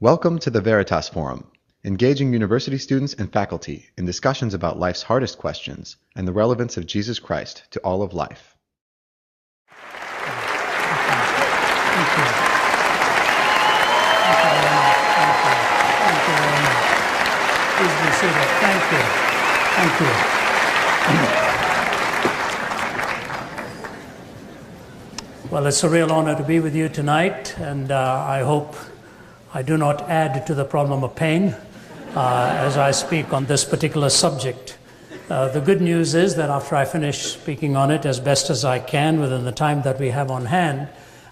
Welcome to the Veritas Forum, engaging university students and faculty in discussions about life's hardest questions and the relevance of Jesus Christ to all of life. Please be seated. Thank you. Thank you. Well, it's a real honor to be with you tonight, and I hope I do not add to the problem of pain as I speak on this particular subject. The good news is that after I finish speaking on it as best as I can within the time that we have on hand,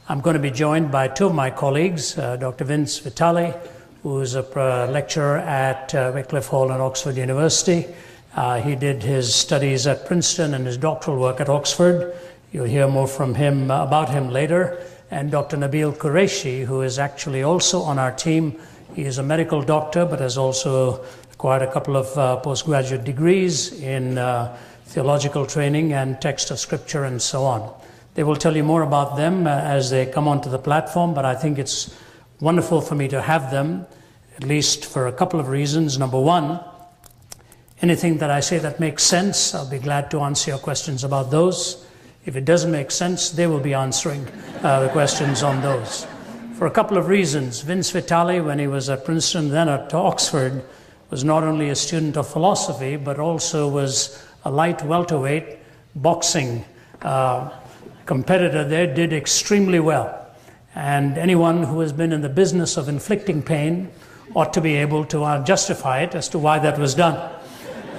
I'm going to be joined by two of my colleagues, Dr. Vince Vitale, who is a lecturer at Wycliffe Hall and Oxford University. He did his studies at Princeton and his doctoral work at Oxford. You'll hear more from him about him later. And Dr. Nabil Qureshi, who is actually also on our team. He is a medical doctor, but has also acquired a couple of postgraduate degrees in theological training and text of scripture and so on. They will tell you more about them as they come onto the platform, but I think it's wonderful for me to have them, at least for a couple of reasons. Number one, anything that I say that makes sense, I'll be glad to answer your questions about those. If it doesn't make sense, they will be answering the questions on those. For a couple of reasons. Vince Vitale, when he was at Princeton, then at Oxford, was not only a student of philosophy, but also was a light welterweight boxing competitor there, did extremely well. And anyone who has been in the business of inflicting pain ought to be able to justify it as to why that was done.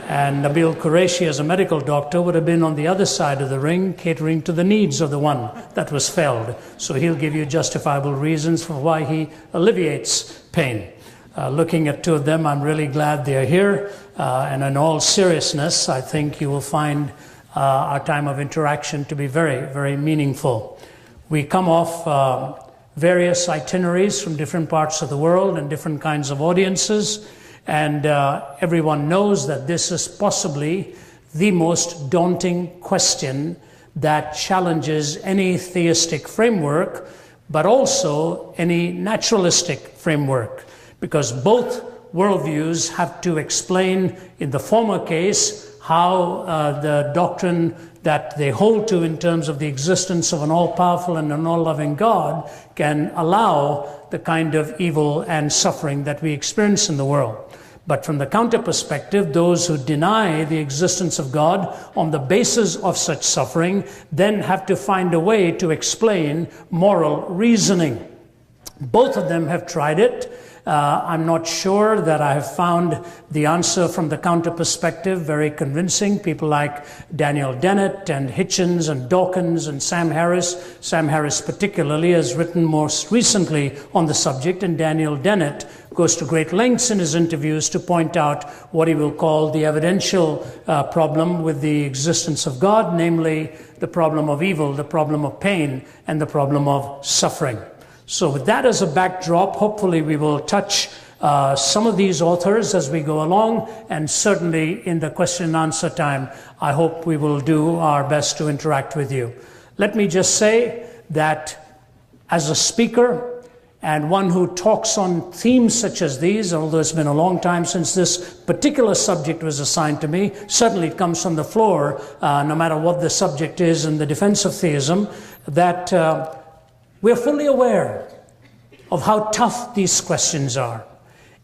And Nabil Qureshi, as a medical doctor, would have been on the other side of the ring, catering to the needs of the one that was felled. So he'll give you justifiable reasons for why he alleviates pain. Looking at two of them, I'm really glad they're here. And in all seriousness, I think you will find our time of interaction to be very, very meaningful. We come off various itineraries from different parts of the world and different kinds of audiences. And everyone knows that this is possibly the most daunting question that challenges any theistic framework, but also any naturalistic framework, because both worldviews have to explain, in the former case, how the doctrine that they hold to in terms of the existence of an all-powerful and an all-loving God can allow the kind of evil and suffering that we experience in the world. But from the counter perspective, those who deny the existence of God on the basis of such suffering then have to find a way to explain moral reasoning. Both of them have tried it. I'm not sure that I have found the answer from the counter perspective very convincing. People like Daniel Dennett and Hitchens and Dawkins and Sam Harris. Sam Harris particularly has written most recently on the subject, and Daniel Dennett goes to great lengths in his interviews to point out what he will call the evidential problem with the existence of God, namely the problem of evil, the problem of pain, and the problem of suffering. So with that as a backdrop, hopefully we will touch some of these authors as we go along, and certainly in the question and answer time, I hope we will do our best to interact with you. Let me just say that as a speaker and one who talks on themes such as these, although it's been a long time since this particular subject was assigned to me, certainly it comes from the floor, no matter what the subject is in the defense of theism, that we're fully aware of how tough these questions are.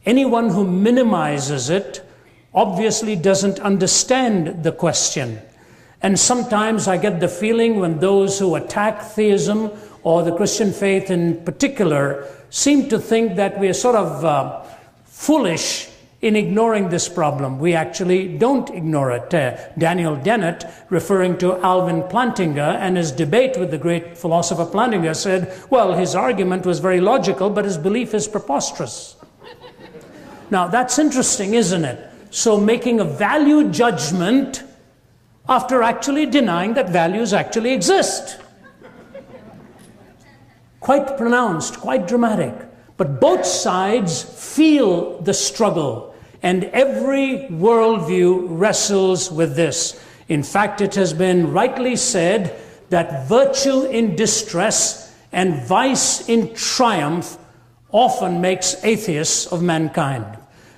Anyone who minimizes it obviously doesn't understand the question. And sometimes I get the feeling when those who attack theism or the Christian faith in particular seem to think that we're sort of foolish in ignoring this problem. We actually don't ignore it. Daniel Dennett, referring to Alvin Plantinga and his debate with the great philosopher Plantinga, said, well, his argument was very logical, but his belief is preposterous. Now, that's interesting, isn't it? So making a value judgment after actually denying that values actually exist. Quite pronounced, quite dramatic. But both sides feel the struggle. And every worldview wrestles with this. In fact, it has been rightly said that virtue in distress and vice in triumph often makes atheists of mankind.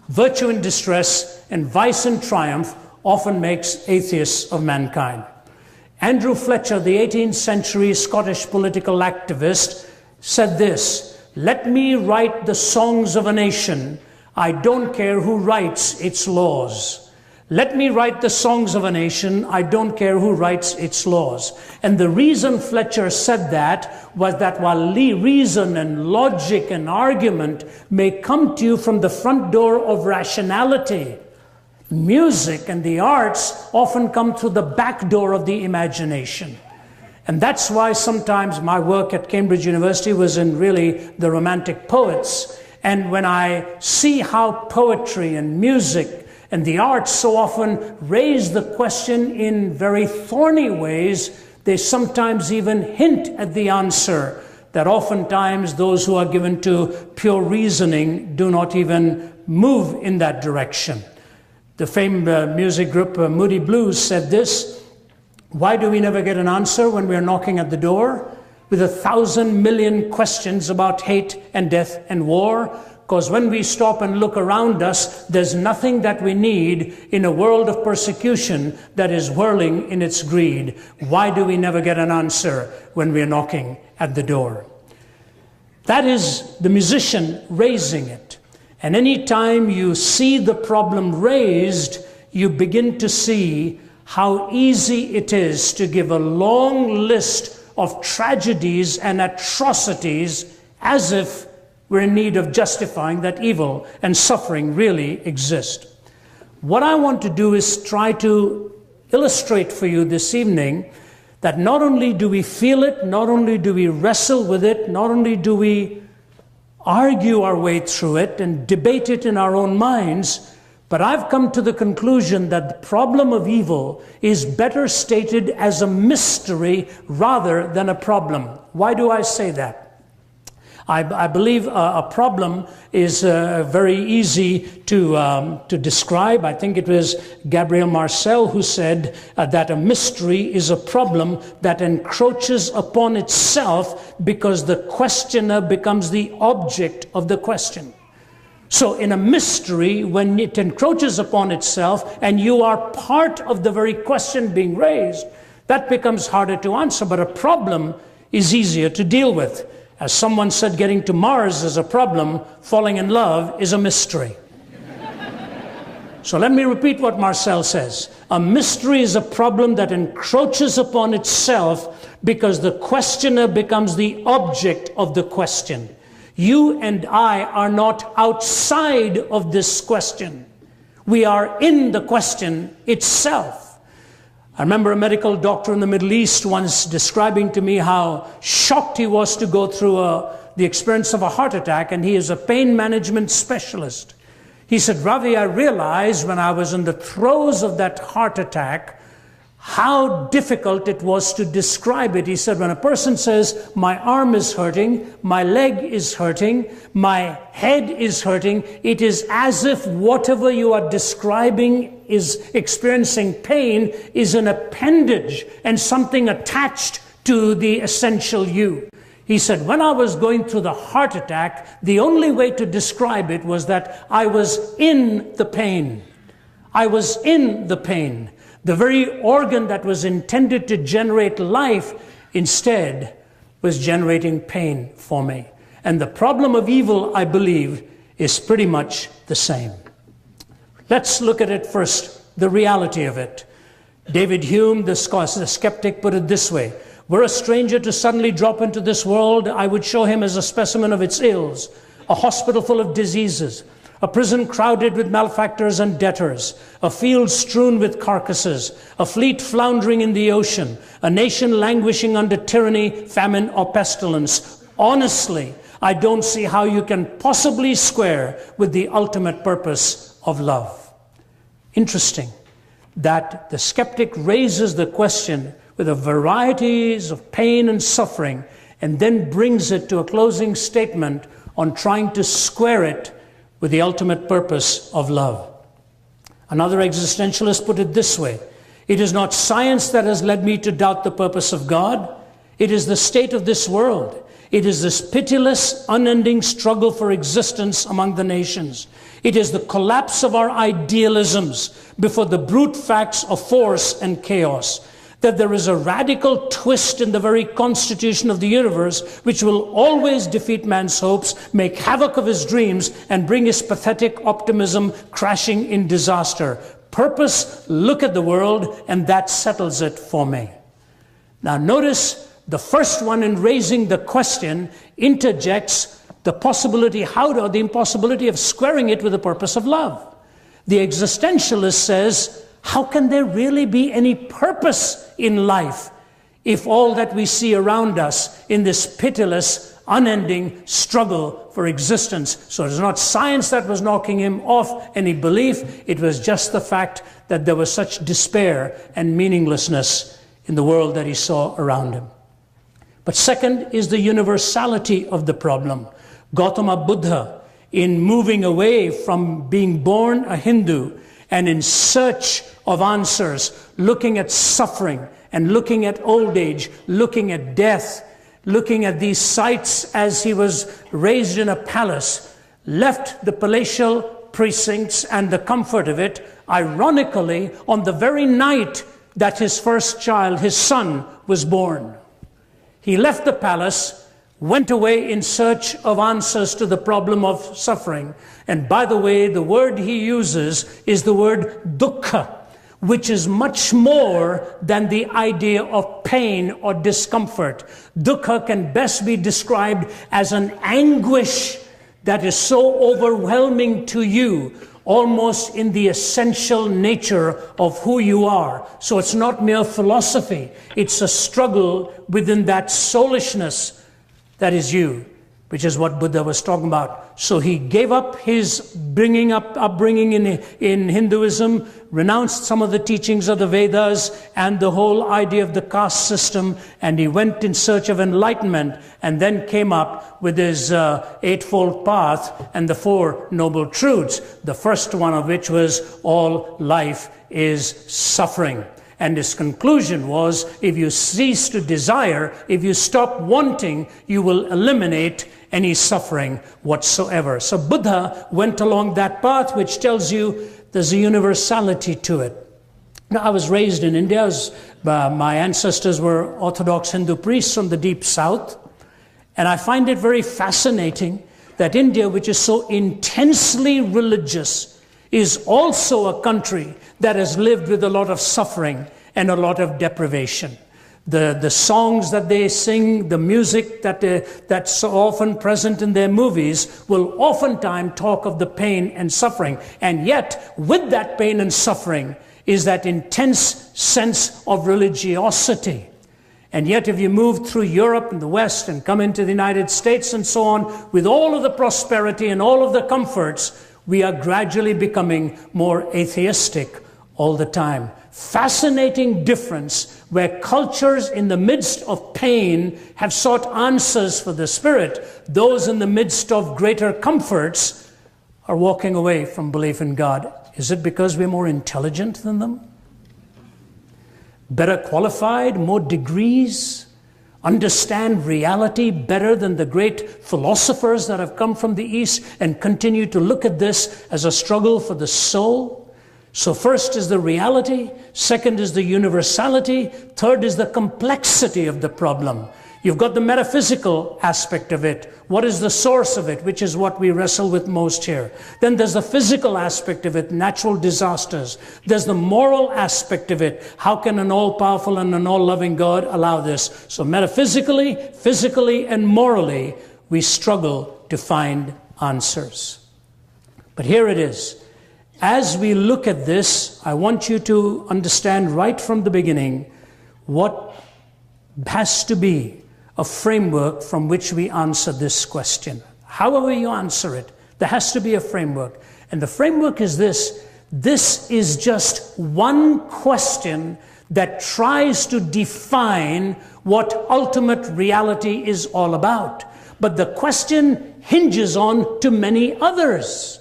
Virtue in distress and vice in triumph often makes atheists of mankind. Andrew Fletcher, the 18th century Scottish political activist, said this: "Let me write the songs of a nation. I don't care who writes its laws." Let me write the songs of a nation. I don't care who writes its laws. And the reason Fletcher said that was that while reason and logic and argument may come to you from the front door of rationality, music and the arts often come through the back door of the imagination. And that's why sometimes my work at Cambridge University was in really the Romantic poets. And when I see how poetry and music and the arts so often raise the question in very thorny ways, they sometimes even hint at the answer that oftentimes those who are given to pure reasoning do not even move in that direction. The famed music group Moody Blues said this: "Why do we never get an answer when we are knocking at the door with 1,000 million questions about hate and death and war? Because when we stop and look around us, there's nothing that we need in a world of persecution that is whirling in its greed. Why do we never get an answer when we're knocking at the door?" That is the musician raising it. And any time you see the problem raised, you begin to see how easy it is to give a long list of tragedies and atrocities as if we're in need of justifying that evil and suffering really exist. What I want to do is try to illustrate for you this evening that not only do we feel it, not only do we wrestle with it, not only do we argue our way through it and debate it in our own minds, but I've come to the conclusion that the problem of evil is better stated as a mystery rather than a problem. Why do I say that? I believe a problem is very easy to describe. I think it was Gabriel Marcel who said that a mystery is a problem that encroaches upon itself because the questioner becomes the object of the question. So in a mystery, when it encroaches upon itself and you are part of the very question being raised, that becomes harder to answer. But a problem is easier to deal with. As someone said, getting to Mars is a problem, falling in love is a mystery. So let me repeat what Marcel says. A mystery is a problem that encroaches upon itself because the questioner becomes the object of the question. You and I are not outside of this question. We are in the question itself. I remember a medical doctor in the Middle East once describing to me how shocked he was to go through the experience of a heart attack, and he is a pain management specialist. He said, "Ravi, I realized when I was in the throes of that heart attack how difficult it was to describe it." He said, when a person says, "My arm is hurting, my leg is hurting, my head is hurting," it is as if whatever you are describing is experiencing pain is an appendage and something attached to the essential you. He said, when I was going through the heart attack, the only way to describe it was that I was in the pain. I was in the pain. The very organ that was intended to generate life instead was generating pain for me. And the problem of evil, I believe, is pretty much the same. Let's look at it first, the reality of it. David Hume, the skeptic, put it this way: were a stranger to suddenly drop into this world, I would show him as a specimen of its ills, a hospital full of diseases, a prison crowded with malefactors and debtors, a field strewn with carcasses, a fleet floundering in the ocean, a nation languishing under tyranny, famine, or pestilence. Honestly, I don't see how you can possibly square with the ultimate purpose of love. Interesting that the skeptic raises the question with a varieties of pain and suffering and then brings it to a closing statement on trying to square it with the ultimate purpose of love. Another existentialist put it this way: it is not science that has led me to doubt the purpose of God. It is the state of this world. It is this pitiless, unending struggle for existence among the nations. It is the collapse of our idealisms before the brute facts of force and chaos. That there is a radical twist in the very constitution of the universe which will always defeat man's hopes, make havoc of his dreams, and bring his pathetic optimism crashing in disaster. Purpose, look at the world, and that settles it for me. Now notice the first one in raising the question interjects the possibility, the impossibility of squaring it with the purpose of love. The existentialist says, how can there really be any purpose in life if all that we see around us in this pitiless, unending struggle for existence? So it's not science that was knocking him off any belief. It was just the fact that there was such despair and meaninglessness in the world that he saw around him. But second is the universality of the problem. Gautama Buddha, in moving away from being born a Hindu and in search of answers, looking at suffering and looking at old age, looking at death, looking at these sights as he was raised in a palace, left the palatial precincts and the comfort of it, ironically, on the very night that his first child, his son, was born. He left the palace, went away in search of answers to the problem of suffering. And by the way, the word he uses is the word dukkha, which is much more than the idea of pain or discomfort. Dukkha can best be described as an anguish that is so overwhelming to you, almost in the essential nature of who you are. So it's not mere philosophy. It's a struggle within that soulishness that is you, which is what Buddha was talking about. So he gave up his upbringing in Hinduism, renounced some of the teachings of the Vedas and the whole idea of the caste system, and he went in search of enlightenment, and then came up with his eightfold path and the Four Noble Truths, the first one of which was all life is suffering. And his conclusion was, if you cease to desire, if you stop wanting, you will eliminate any suffering whatsoever. So Buddha went along that path, which tells you there's a universality to it. Now, I was raised in India. My ancestors were Orthodox Hindu priests from the deep south. And I find it very fascinating that India, which is so intensely religious, is also a country that has lived with a lot of suffering and a lot of deprivation. The songs that they sing, the music that's so often present in their movies will oftentimes talk of the pain and suffering. And yet, with that pain and suffering is that intense sense of religiosity. And yet, if you move through Europe and the West and come into the United States and so on, with all of the prosperity and all of the comforts, we are gradually becoming more atheistic all the time. Fascinating difference where cultures in the midst of pain have sought answers for the spirit. Those in the midst of greater comforts are walking away from belief in God. Is it because we're more intelligent than them? Better qualified, more degrees? Understand reality better than the great philosophers that have come from the East and continue to look at this as a struggle for the soul? So first is the reality, second is the universality, third is the complexity of the problem. You've got the metaphysical aspect of it. What is the source of it, which is what we wrestle with most here. Then there's the physical aspect of it, natural disasters. There's the moral aspect of it. How can an all-powerful and an all-loving God allow this? So metaphysically, physically, and morally, we struggle to find answers. But here it is. As we look at this, I want you to understand right from the beginning what has to be a framework from which we answer this question. However you answer it, there has to be a framework. And the framework is this. This is just one question that tries to define what ultimate reality is all about. But the question hinges on to many others.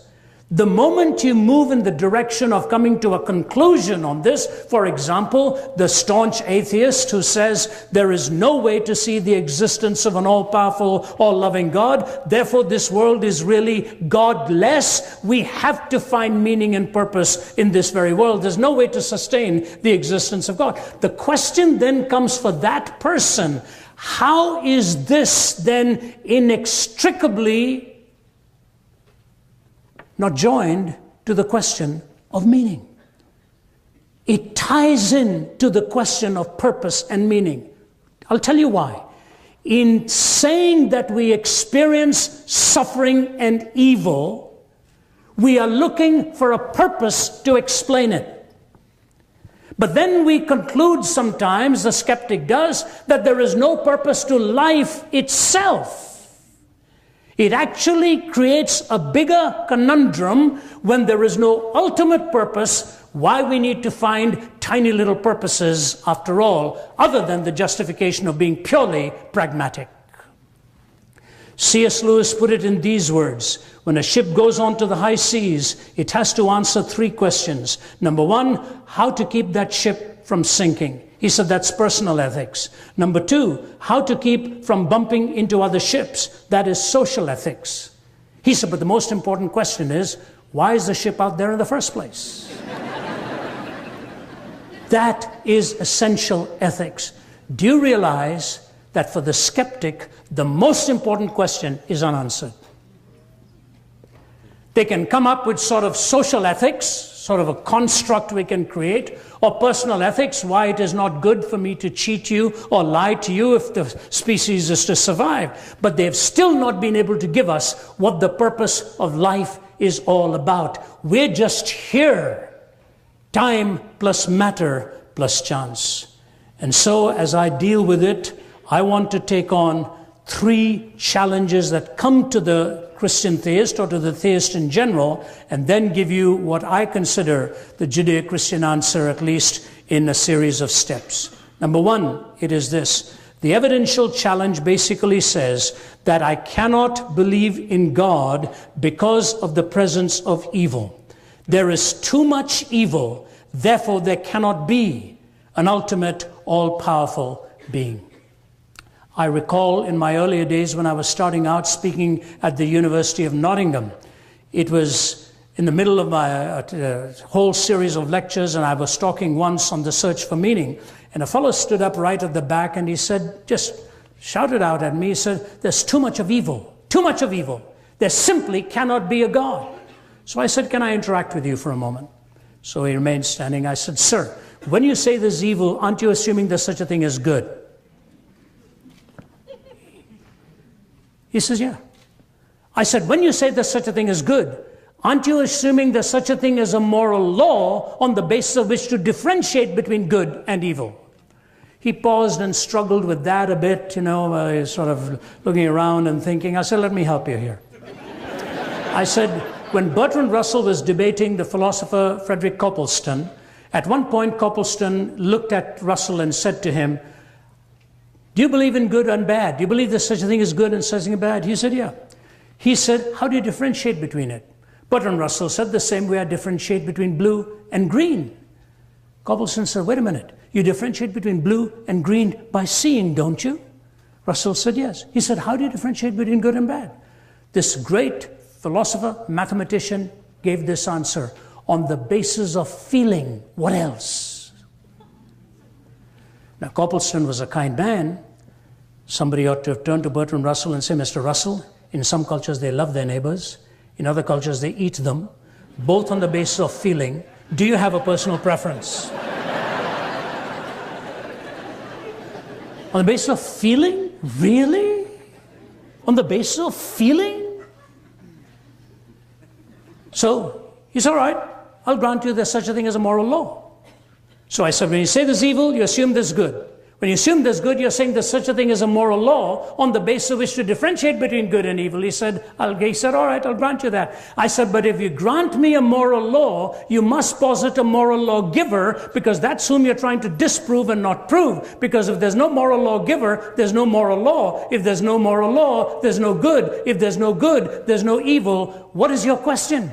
The moment you move in the direction of coming to a conclusion on this, for example, the staunch atheist who says there is no way to see the existence of an all-powerful, all-loving God, therefore this world is really godless, we have to find meaning and purpose in this very world. There's no way to sustain the existence of God. The question then comes for that person, how is this then inextricably not joined to the question of meaning? It ties in to the question of purpose and meaning. I'll tell you why. In saying that we experience suffering and evil, we are looking for a purpose to explain it. But then we conclude sometimes, the skeptic does, that there is no purpose to life itself. It actually creates a bigger conundrum when there is no ultimate purpose, why we need to find tiny little purposes after all, other than the justification of being purely pragmatic. C.S. Lewis put it in these words: when a ship goes on to the high seas, it has to answer 3 questions. Number 1, how to keep that ship from sinking. He said that's personal ethics. Number 2, how to keep from bumping into other ships. That is social ethics. He said, but the most important question is, why is the ship out there in the first place? That is essential ethics. Do you realize that for the skeptic, the most important question is unanswered? They can come up with sort of social ethics, sort of a construct we can create, or personal ethics, why it is not good for me to cheat you or lie to you if the species is to survive. But they've still not been able to give us what the purpose of life is all about. We're just here. Time plus matter plus chance. And so as I deal with it, I want to take on 3 challenges that come to the Christian theist or to the theist in general, and then give you what I consider the Judeo-Christian answer, at least in a series of steps. Number 1, it is this. The evidential challenge basically says that I cannot believe in God because of the presence of evil. There is too much evil, therefore there cannot be an ultimate, all-powerful being. I recall in my earlier days when I was starting out speaking at the University of Nottingham. It was in the middle of my whole series of lectures, and I was talking once on the search for meaning. And a fellow stood up right at the back and he said, just shouted out at me, he said, there's too much of evil, too much of evil. There simply cannot be a God. So I said, can I interact with you for a moment? So he remained standing. I said, sir, when you say there's evil, aren't you assuming there's such a thing as good? He says, yeah. I said, when you say there's such a thing as good, aren't you assuming there's such a thing as a moral law on the basis of which to differentiate between good and evil? He paused and struggled with that a bit, sort of looking around and thinking. I said, let me help you here. I said, when Bertrand Russell was debating the philosopher Frederick Copleston, at one point Copleston looked at Russell and said to him, do you believe in good and bad? Do you believe there's such a thing as good and such a thing as bad? He said, yeah. He said, how do you differentiate between it? Bertrand Russell said, the same way I differentiate between blue and green. Copleston said, wait a minute. You differentiate between blue and green by seeing, don't you? Russell said, yes. He said, how do you differentiate between good and bad? This great philosopher, mathematician, gave this answer. On the basis of feeling. What else? Now, Copleston was a kind man. Somebody ought to have turned to Bertrand Russell and say, Mr. Russell, in some cultures they love their neighbors. In other cultures they eat them. Both on the basis of feeling. Do you have a personal preference? On the basis of feeling? Really? On the basis of feeling? So, he said, all right, I'll grant you there's such a thing as a moral law. So I said, when you say there's evil, you assume there's good. When you assume there's good, you're saying there's such a thing as a moral law on the basis of which to differentiate between good and evil. He said, all right, I'll grant you that. I said, but if you grant me a moral law, you must posit a moral lawgiver, because that's whom you're trying to disprove and not prove. Because if there's no moral lawgiver, there's no moral law. If there's no moral law, there's no good. If there's no good, there's no evil. What is your question?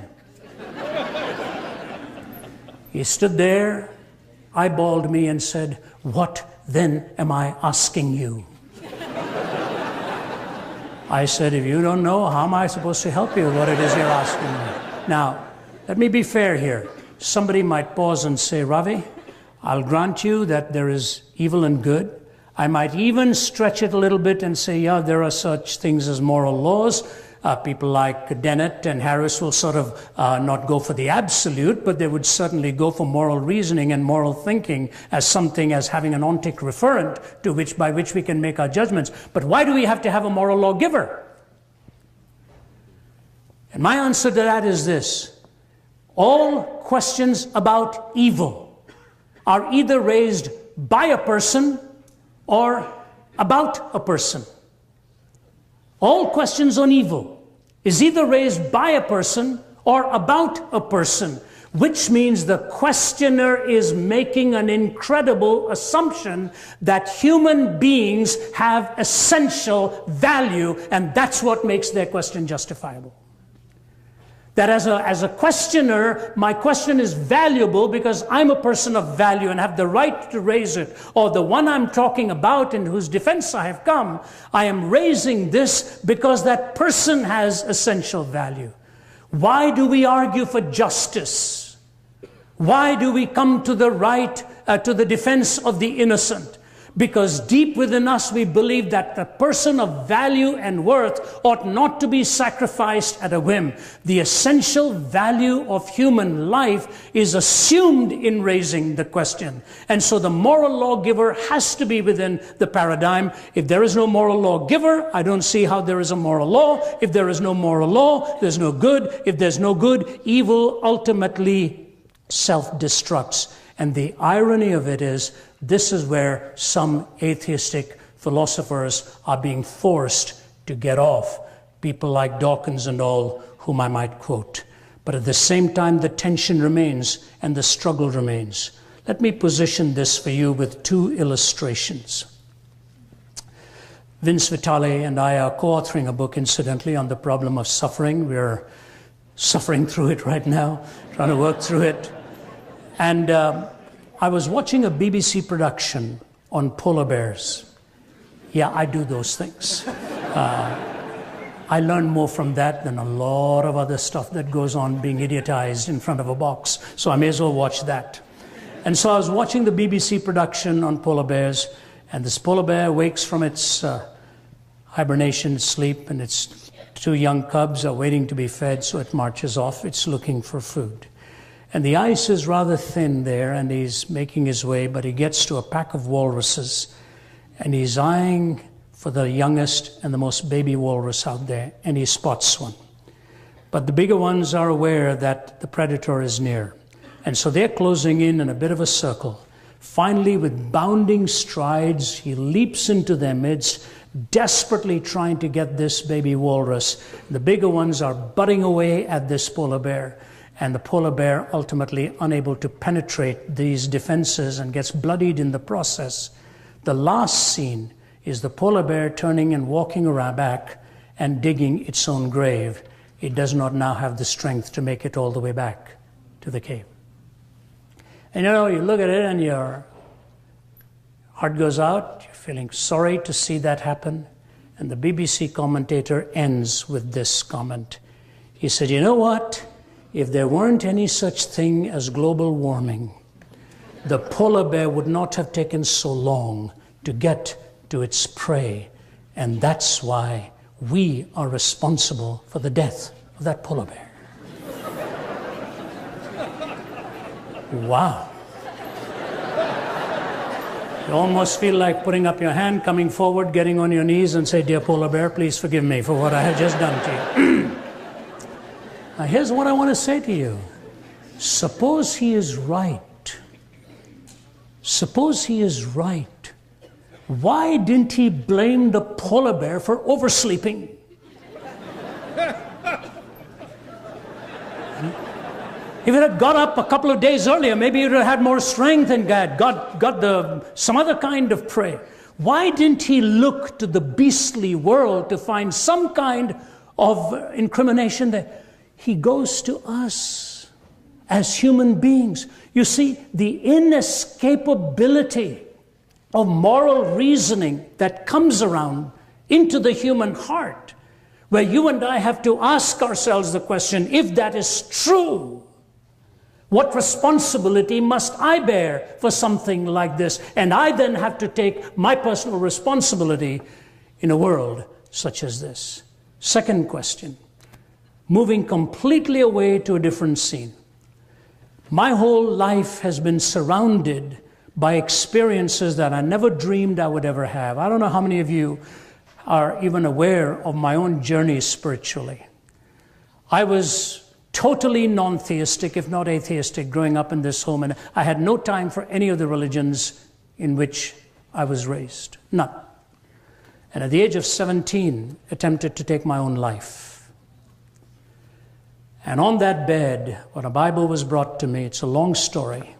He stood there, eyeballed me and said, "What then am I asking you?" I said, "If you don't know, how am I supposed to help you with what it is you're asking me?" Now, let me be fair here. Somebody might pause and say, "Ravi, I'll grant you that there is evil and good. I might even stretch it a little bit and say, yeah, there are such things as moral laws." People like Dennett and Harris will sort of not go for the absolute, but they would certainly go for moral reasoning and moral thinking as something as having an ontic referent to by which we can make our judgments. But why do we have to have a moral lawgiver? And my answer to that is this. All questions about evil are either raised by a person or about a person. All questions on evil is either raised by a person or about a person, which means the questioner is making an incredible assumption that human beings have essential value, and that's what makes their question justifiable. That as a questioner, my question is valuable because I'm a person of value and have the right to raise it. Or the one I'm talking about in whose defense I have come, I am raising this because that person has essential value. Why do we argue for justice? Why do we come to the right, to the defense of the innocent? Because deep within us we believe that the person of value and worth ought not to be sacrificed at a whim. The essential value of human life is assumed in raising the question. And so the moral lawgiver has to be within the paradigm. If there is no moral lawgiver, I don't see how there is a moral law. If there is no moral law, there's no good. If there's no good, evil ultimately self-destructs. And the irony of it is, this is where some atheistic philosophers are being forced to get off. People like Hopkins and all, whom I might quote. But at the same time, the tension remains and the struggle remains. Let me position this for you with two illustrations. Vince Vitale and I are co-authoring a book, incidentally, on the problem of suffering. We're suffering through it right now, trying to work through it. And I was watching a BBC production on polar bears. Yeah, I do those things. I learned more from that than a lot of other stuff that goes on being idiotized in front of a box. So I may as well watch that. And so I was watching the BBC production on polar bears, and this polar bear wakes from its hibernation sleep, and its two young cubs are waiting to be fed, so it marches off. It's looking for food. And the ice is rather thin there, and he's making his way, but he gets to a pack of walruses, and he's eyeing for the youngest and the most baby walrus out there, and he spots one. But the bigger ones are aware that the predator is near, and so they're closing in a bit of a circle. Finally, with bounding strides, he leaps into their midst, desperately trying to get this baby walrus. The bigger ones are butting away at this polar bear. And the polar bear, ultimately unable to penetrate these defenses and gets bloodied in the process. The last scene is the polar bear turning and walking around back and digging its own grave. It does not now have the strength to make it all the way back to the cave. And you know, you look at it and your heart goes out. You're feeling sorry to see that happen. And the BBC commentator ends with this comment. He said, you know what? If there weren't any such thing as global warming, the polar bear would not have taken so long to get to its prey. And that's why we are responsible for the death of that polar bear. Wow. You almost feel like putting up your hand, coming forward, getting on your knees and say, dear polar bear, please forgive me for what I have just done to you. Now, here's what I want to say to you. Suppose he is right. Suppose he is right. Why didn't he blame the polar bear for oversleeping? If it had got up a couple of days earlier, maybe it would have had more strength and got some other kind of prey. Why didn't he look to the beastly world to find some kind of incrimination there? He goes to us. as human beings. You see, the inescapability of moral reasoning that comes around into the human heart, where you and I have to ask ourselves the question, if that is true, what responsibility must I bear for something like this? And I then have to take my personal responsibility in a world such as this. Second question, moving completely away to a different scene. My whole life has been surrounded by experiences that I never dreamed I would ever have. I don't know how many of you are even aware of my own journey spiritually. I was totally non-theistic, if not atheistic, growing up in this home, and I had no time for any of the religions in which I was raised. None. And at the age of 17, attempted to take my own life. And on that bed, when a Bible was brought to me, it's a long story,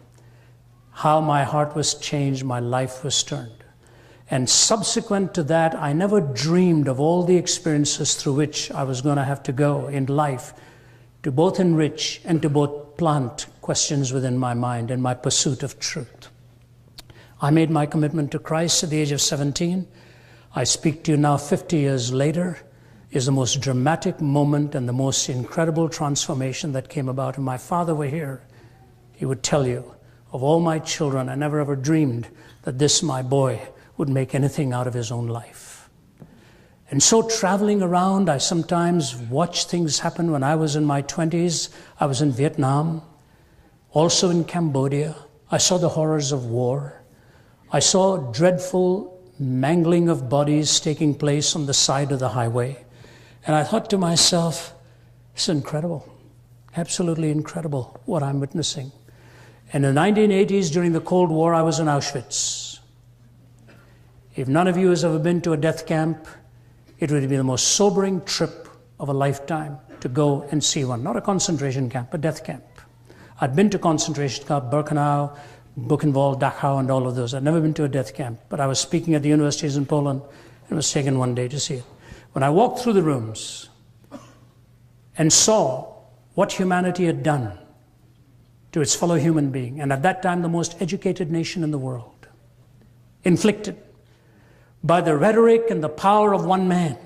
how my heart was changed, my life was turned. And subsequent to that, I never dreamed of all the experiences through which I was going to have to go in life to both enrich and to both plant questions within my mind in my pursuit of truth. I made my commitment to Christ at the age of 17. I speak to you now 50 years later. Is the most dramatic moment and the most incredible transformation that came about. If my father were here, he would tell you, of all my children, I never ever dreamed that this, my boy, would make anything out of his own life. And so traveling around, I sometimes watched things happen. When I was in my 20s, I was in Vietnam, also in Cambodia. I saw the horrors of war. I saw dreadful mangling of bodies taking place on the side of the highway. And I thought to myself, it's incredible, absolutely incredible what I'm witnessing. In the 1980s, during the Cold War, I was in Auschwitz. If none of you has ever been to a death camp, it would be the most sobering trip of a lifetime to go and see one. Not a concentration camp, a death camp. I'd been to concentration camp, Birkenau, Buchenwald, Dachau, and all of those. I'd never been to a death camp, but I was speaking at the universities in Poland and was taken one day to see it. When I walked through the rooms and saw what humanity had done to its fellow human being, and at that time the most educated nation in the world, inflicted by the rhetoric and the power of one man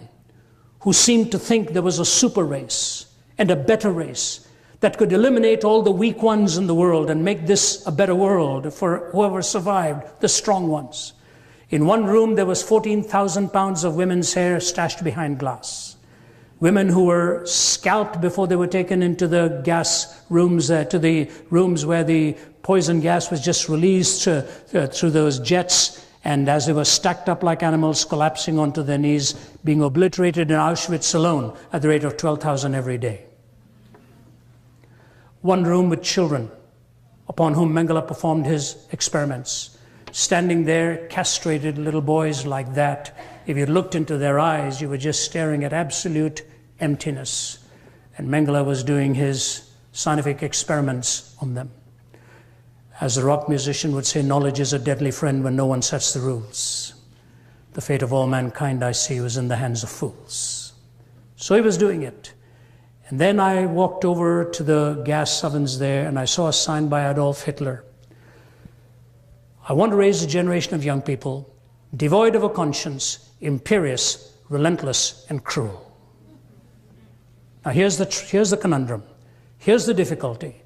who seemed to think there was a super race and a better race that could eliminate all the weak ones in the world and make this a better world for whoever survived, the strong ones. In one room, there was 14,000 pounds of women's hair stashed behind glass. Women who were scalped before they were taken into the gas rooms, to the rooms where the poison gas was just released through those jets, and as they were stacked up like animals, collapsing onto their knees, being obliterated in Auschwitz alone at the rate of 12,000 every day. One room with children upon whom Mengele performed his experiments. Standing there, castrated little boys like that. If you looked into their eyes, you were just staring at absolute emptiness. And Mengele was doing his scientific experiments on them. As the rock musician would say, knowledge is a deadly friend when no one sets the rules. The fate of all mankind, I see, was in the hands of fools. So he was doing it. And then I walked over to the gas ovens there, and I saw a sign by Adolf Hitler. I want to raise a generation of young people devoid of a conscience, imperious, relentless, and cruel. Now here's the conundrum. Here's the difficulty.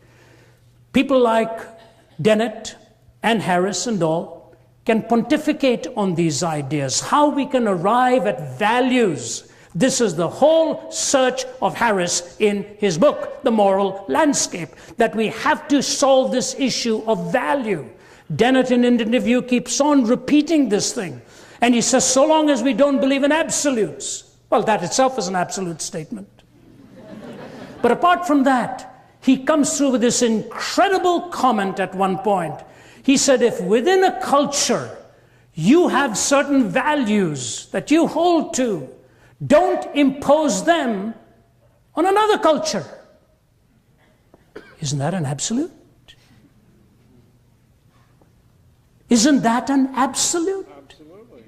People like Dennett and Harris and all can pontificate on these ideas, how we can arrive at values. This is the whole search of Harris in his book, The Moral Landscape, that we have to solve this issue of value. Dennett in an interview keeps on repeating this thing. And he says, so long as we don't believe in absolutes. Well, that itself is an absolute statement. But apart from that, he comes through with this incredible comment at one point. He said, if within a culture you have certain values that you hold to, don't impose them on another culture. Isn't that an absolute? Isn't that an absolute? Absolutely.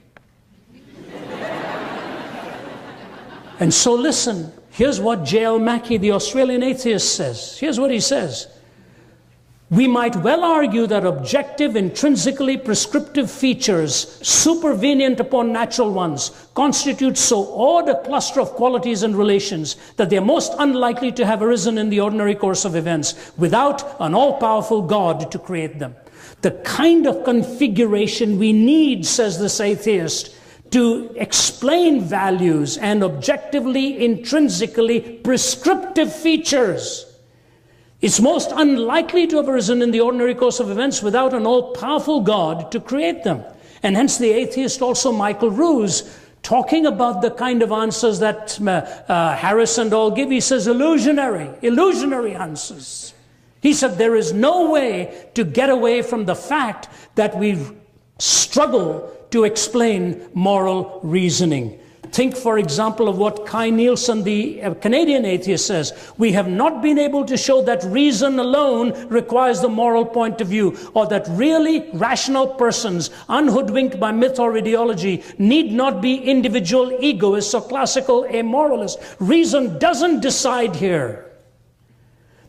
And so listen, here's what J.L. Mackie, the Australian atheist, says. Here's what he says. We might well argue that objective, intrinsically prescriptive features, supervenient upon natural ones, constitute so odd a cluster of qualities and relations that they are most unlikely to have arisen in the ordinary course of events without an all-powerful God to create them. The kind of configuration we need, says this atheist, to explain values and objectively, intrinsically prescriptive features, it's most unlikely to have arisen in the ordinary course of events without an all-powerful God to create them. And hence the atheist also, Michael Ruse, talking about the kind of answers that Harris and all give, he says illusionary answers. He said there is no way to get away from the fact that we struggle to explain moral reasoning. Think, for example, of what Kai Nielsen, the Canadian atheist, says. We have not been able to show that reason alone requires the moral point of view, or that really rational persons, unhoodwinked by myth or ideology, need not be individual egoists or classical amoralists. Reason doesn't decide here.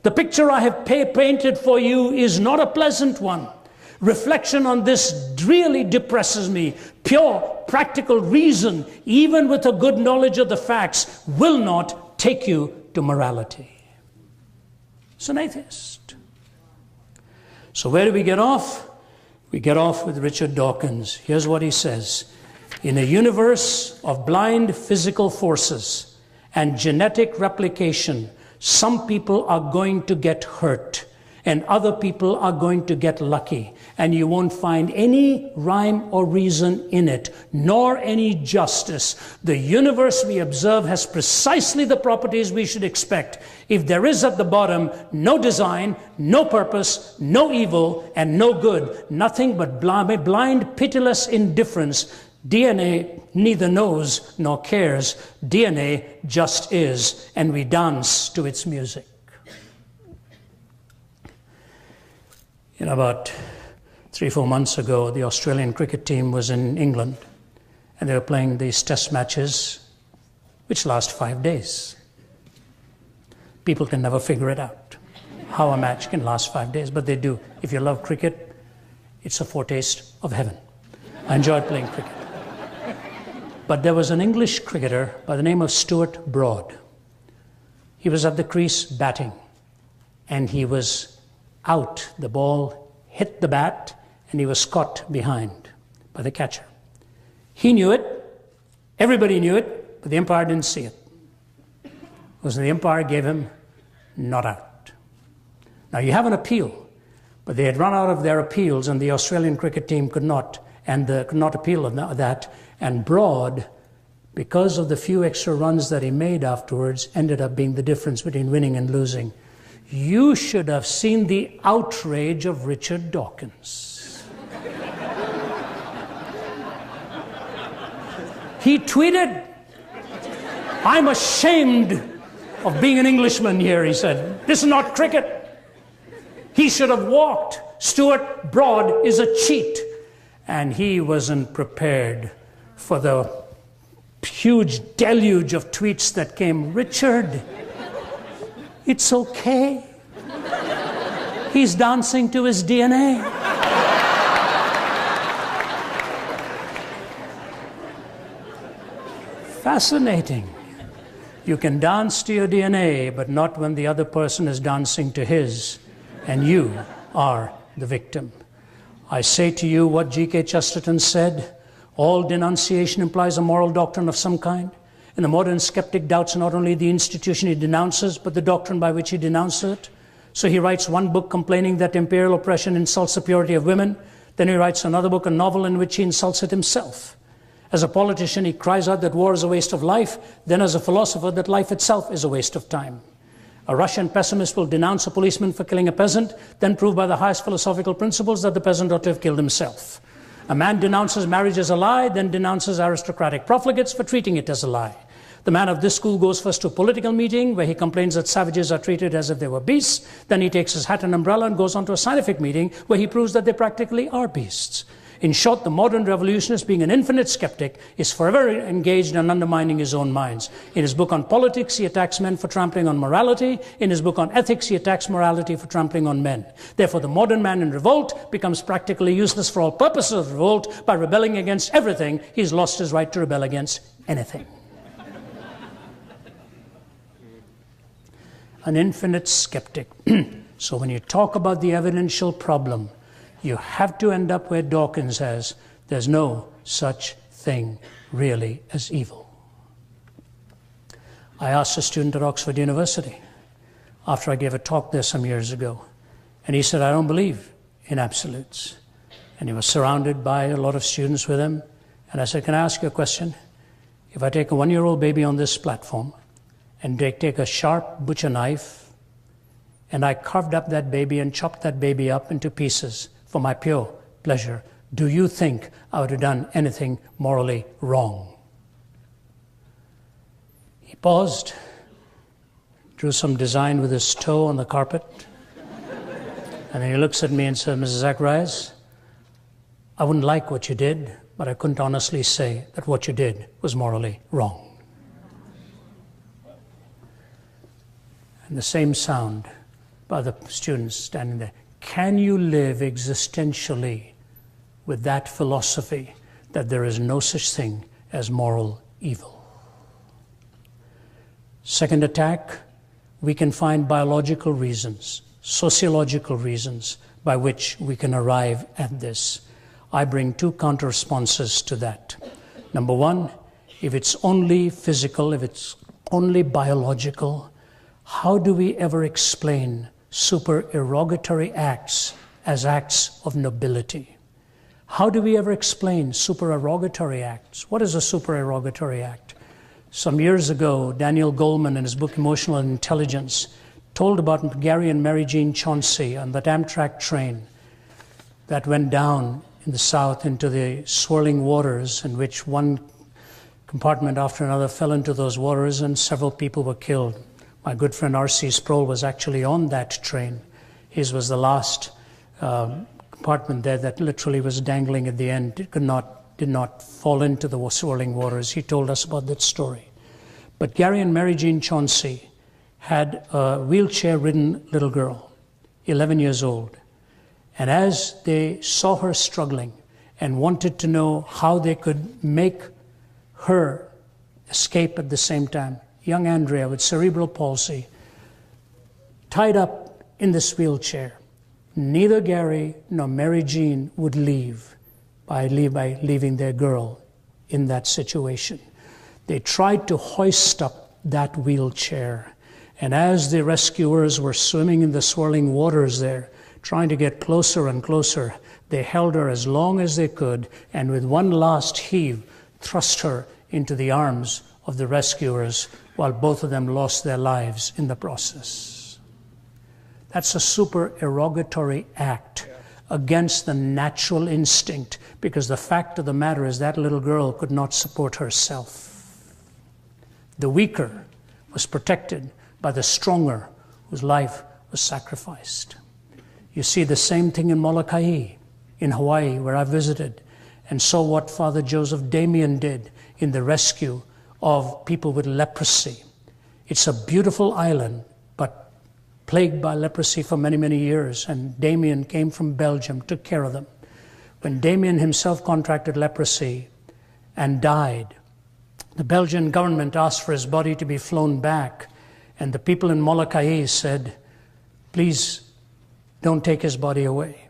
The picture I have painted for you is not a pleasant one. Reflection on this really depresses me. Pure, practical reason, even with a good knowledge of the facts, will not take you to morality. It's an atheist. So where do we get off? We get off with Richard Dawkins. Here's what he says. In a universe of blind physical forces and genetic replication, some people are going to get hurt, and other people are going to get lucky. And you won't find any rhyme or reason in it, nor any justice. The universe we observe has precisely the properties we should expect. If there is at the bottom no design, no purpose, no evil, and no good, nothing but blind, pitiless indifference, DNA neither knows nor cares. DNA just is, and we dance to its music. You know, about 3-4 months ago, the Australian cricket team was in England, and they were playing these test matches, which last 5 days. People can never figure it out, how a match can last 5 days, but they do. If you love cricket, it's a foretaste of heaven. I enjoyed playing cricket. But there was an English cricketer by the name of Stuart Broad. He was at the crease batting, and he was out. The ball hit the bat, and he was caught behind by the catcher. He knew it, everybody knew it, but the umpire didn't see it. Because the umpire gave him not out. Now you have an appeal, but they had run out of their appeals, and the Australian cricket team could not appeal of that. And Broad, because of the few extra runs that he made afterwards, ended up being the difference between winning and losing. You should have seen the outrage of Richard Dawkins. He tweeted, "I'm ashamed of being an Englishman here," he said. "This is not cricket. He should have walked. Stuart Broad is a cheat." And he wasn't prepared for the huge deluge of tweets that came. Richard, it's okay. He's dancing to his DNA. Fascinating. You can dance to your DNA, but not when the other person is dancing to his, and you are the victim. I say to you what G.K. Chesterton said, all denunciation implies a moral doctrine of some kind. And the modern skeptic doubts not only the institution he denounces, but the doctrine by which he denounces it. So he writes one book complaining that imperial oppression insults the purity of women. Then he writes another book, a novel, in which he insults it himself. As a politician, he cries out that war is a waste of life. Then as a philosopher, that life itself is a waste of time. A Russian pessimist will denounce a policeman for killing a peasant, then prove by the highest philosophical principles that the peasant ought to have killed himself. A man denounces marriage as a lie, then denounces aristocratic profligates for treating it as a lie. The man of this school goes first to a political meeting where he complains that savages are treated as if they were beasts. Then he takes his hat and umbrella and goes on to a scientific meeting where he proves that they practically are beasts. In short, the modern revolutionist, being an infinite skeptic, is forever engaged in undermining his own minds. In his book on politics, he attacks men for trampling on morality. In his book on ethics, he attacks morality for trampling on men. Therefore, the modern man in revolt becomes practically useless for all purposes of revolt. By rebelling against everything, he's lost his right to rebel against anything. An infinite skeptic. So when you talk about the evidential problem, you have to end up where Dawkins says, there's no such thing really as evil. I asked a student at Oxford University after I gave a talk there some years ago, and he said, I don't believe in absolutes. And he was surrounded by a lot of students with him, and I said, can I ask you a question? If I take a 1-year-old baby on this platform and take a sharp butcher knife, and I carved up that baby and chopped that baby up into pieces for my pure pleasure, do you think I would have done anything morally wrong? He paused, drew some design with his toe on the carpet, and then he looks at me and said, Mrs. Zacharias, I wouldn't like what you did, but I couldn't honestly say that what you did was morally wrong. And the same sound by the students standing there. Can you live existentially with that philosophy that there is no such thing as moral evil? Second attack, we can find biological reasons, sociological reasons by which we can arrive at this. I bring 2 counter-responses to that. Number 1, if it's only physical, if it's only biological, how do we ever explain supererogatory acts as acts of nobility? How do we ever explain supererogatory acts? What is a supererogatory act? Some years ago, Daniel Goleman, in his book Emotional Intelligence, told about Gary and Mary Jean Chauncey on that Amtrak train that went down in the South into the swirling waters, in which one compartment after another fell into those waters and several people were killed. My good friend R.C. Sproul was actually on that train. His was the last compartment there that literally was dangling at the end. It did not fall into the swirling waters. He told us about that story. But Gary and Mary Jean Chauncey had a wheelchair-ridden little girl, 11 years old. And as they saw her struggling and wanted to know how they could make her escape at the same time, young Andrea with cerebral palsy, tied up in this wheelchair, neither Gary nor Mary Jean would leave by leaving their girl in that situation. They tried to hoist up that wheelchair, and as the rescuers were swimming in the swirling waters there, trying to get closer and closer, they held her as long as they could, and with one last heave, thrust her into the arms of the rescuers, while both of them lost their lives in the process. That's a supererogatory act against the natural instinct, because the fact of the matter is that little girl could not support herself. The weaker was protected by the stronger, whose life was sacrificed. You see the same thing in Molokai, in Hawaii, where I visited, and saw what Father Joseph Damien did in the rescue of people with leprosy. It's a beautiful island, but plagued by leprosy for many, many years, and Damien came from Belgium, took care of them. When Damien himself contracted leprosy and died, the Belgian government asked for his body to be flown back, and the people in Molokai said, please don't take his body away.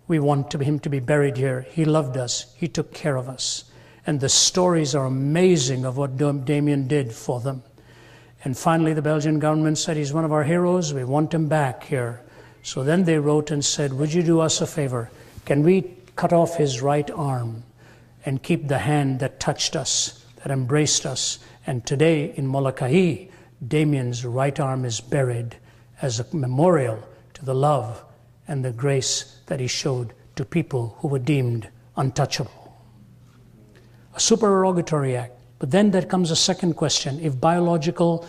We want him to be buried here. He loved us. He took care of us. And the stories are amazing of what Damien did for them. And finally, the Belgian government said, he's one of our heroes. We want him back here. So then they wrote and said, would you do us a favor? Can we cut off his right arm and keep the hand that touched us, that embraced us? And today in Molokai, Damien's right arm is buried as a memorial to the love and the grace that he showed to people who were deemed untouchable. A supererogatory act. But then there comes a second question. If bioscience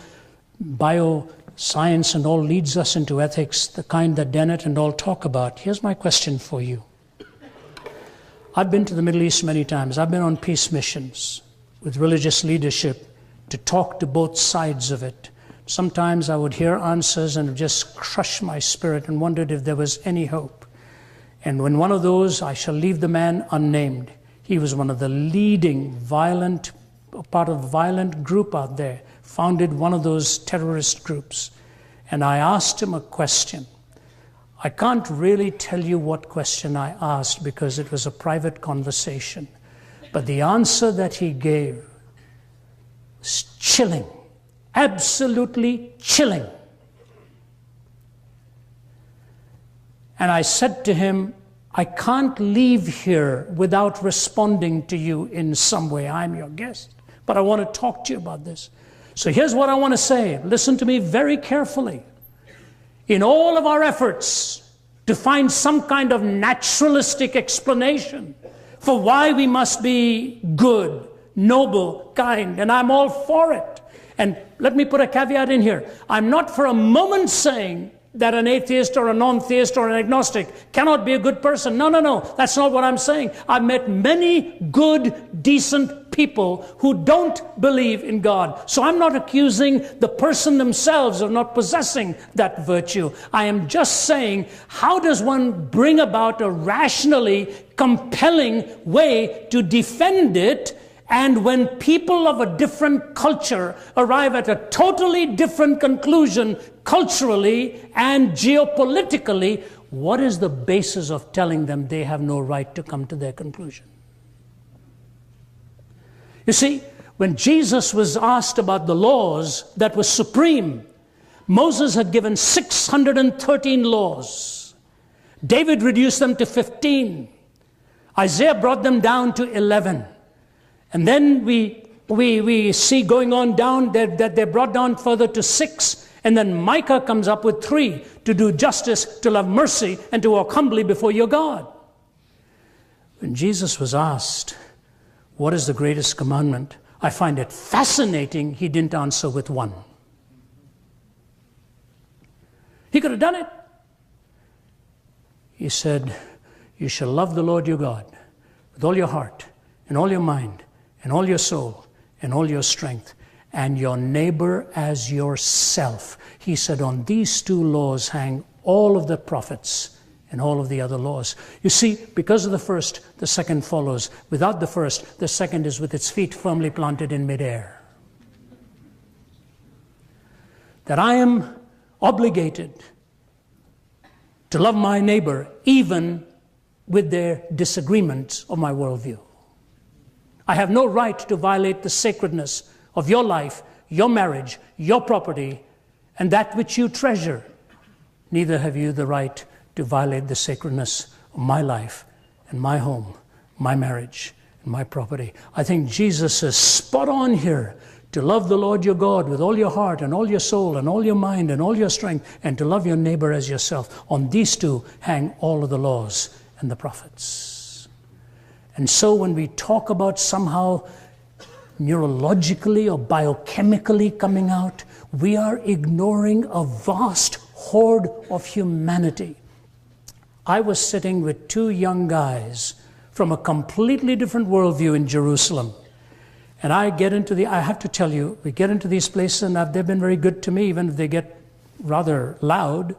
and all leads us into ethics, the kind that Dennett and all talk about, here's my question for you. I've been to the Middle East many times. I've been on peace missions with religious leadership to talk to both sides of it. Sometimes I would hear answers and it just crushed my spirit and wondered if there was any hope. And when one of those, I shall leave the man unnamed, he was one of the leading part of a violent group out there, founded one of those terrorist groups. And I asked him a question. I can't really tell you what question I asked because it was a private conversation. But the answer that he gave was chilling, absolutely chilling. And I said to him, I can't leave here without responding to you in some way. I'm your guest, but I want to talk to you about this. So here's what I want to say. Listen to me very carefully. In all of our efforts to find some kind of naturalistic explanation for why we must be good, noble, kind, and I'm all for it. And let me put a caveat in here. I'm not for a moment saying that an atheist or a non-theist or an agnostic cannot be a good person. No. That's not what I'm saying. I've met many good, decent people who don't believe in God. So I'm not accusing the person themselves of not possessing that virtue. I am just saying, how does one bring about a rationally compelling way to defend it? And when people of a different culture arrive at a totally different conclusion culturally and geopolitically, what is the basis of telling them they have no right to come to their conclusion? You see, when Jesus was asked about the laws that were supreme, Moses had given 613 laws. David reduced them to 15. Isaiah brought them down to 11. And then we see going on down that they're brought down further to 6. And then Micah comes up with 3, to do justice, to love mercy, and to walk humbly before your God. When Jesus was asked, what is the greatest commandment? I find it fascinating he didn't answer with 1. He could have done it. He said, you shall love the Lord your God with all your heart and all your mind and all your soul and all your strength, and your neighbor as yourself. He said, on these 2 laws hang all of the prophets and all of the other laws. You see, because of the first, the second follows. Without the first, the second is with its feet firmly planted in midair. That I am obligated to love my neighbor even with their disagreements of my worldview. I have no right to violate the sacredness of your life, your marriage, your property, and that which you treasure. Neither have you the right to violate the sacredness of my life and my home, my marriage, and my property. I think Jesus is spot on here. To love the Lord your God with all your heart and all your soul and all your mind and all your strength, and to love your neighbor as yourself. On these 2 hang all of the laws and the prophets. And so when we talk about somehow neurologically or biochemically coming out, we are ignoring a vast horde of humanity. I was sitting with 2 young guys from a completely different worldview in Jerusalem. And I have to tell you, we get into these places and they've been very good to me, even if they get rather loud.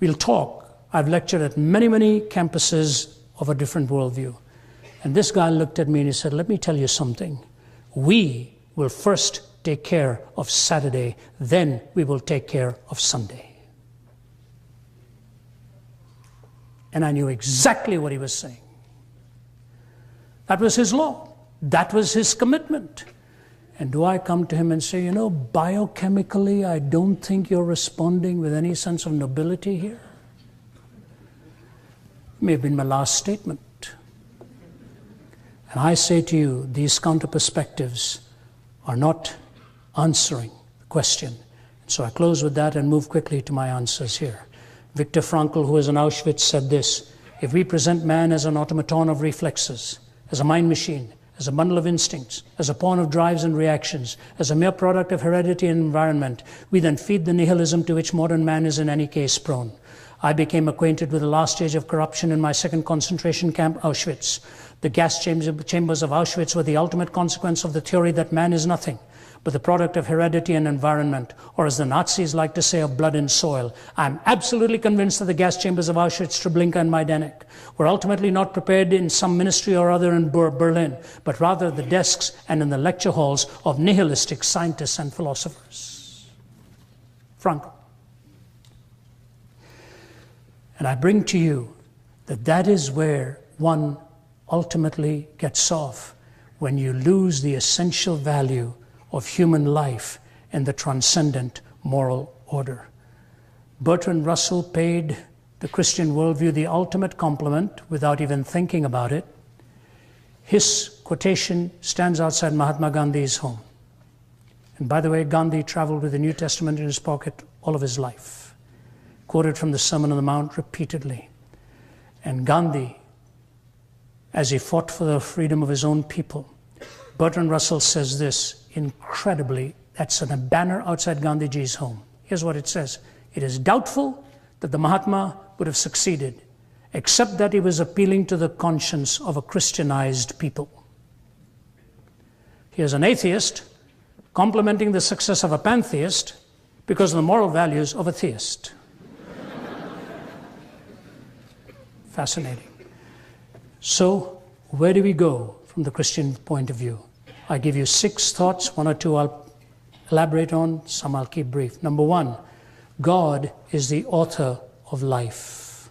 We'll talk. I've lectured at many, many campuses of a different worldview. And this guy looked at me and he said, let me tell you something. We will first take care of Saturday, then we will take care of Sunday. And I knew exactly what he was saying. That was his law. That was his commitment. And do I come to him and say, biochemically, I don't think you're responding with any sense of nobility here? It may have been my last statement. And I say to you, these counter perspectives are not answering the question. So I close with that and move quickly to my answers here. Viktor Frankl, who was in Auschwitz, said this: if we present man as an automaton of reflexes, as a mind machine, as a bundle of instincts, as a pawn of drives and reactions, as a mere product of heredity and environment, we then feed the nihilism to which modern man is in any case prone. I became acquainted with the last stage of corruption in my second concentration camp, Auschwitz. The gas chambers of Auschwitz were the ultimate consequence of the theory that man is nothing but the product of heredity and environment, or as the Nazis like to say, of blood and soil. I'm absolutely convinced that the gas chambers of Auschwitz, Treblinka, and Majdanek were ultimately not prepared in some ministry or other in Berlin, but rather the desks and in the lecture halls of nihilistic scientists and philosophers. Franco. And I bring to you that that is where one ultimately gets off, when you lose the essential value of human life and the transcendent moral order. Bertrand Russell paid the Christian worldview the ultimate compliment without even thinking about it. His quotation stands outside Mahatma Gandhi's home. And by the way, Gandhi traveled with the New Testament in his pocket all of his life. Quoted from the Sermon on the Mount repeatedly. And Gandhi, as he fought for the freedom of his own people, Bertrand Russell says this incredibly, that's on a banner outside Gandhiji's home. Here's what it says. It is doubtful that the Mahatma would have succeeded, except that he was appealing to the conscience of a Christianized people. Here's an atheist complimenting the success of a pantheist because of the moral values of a theist. Fascinating. So, where do we go from the Christian point of view? I give you 6 thoughts, 1 or 2 I'll elaborate on, some I'll keep brief. Number 1, God is the author of life.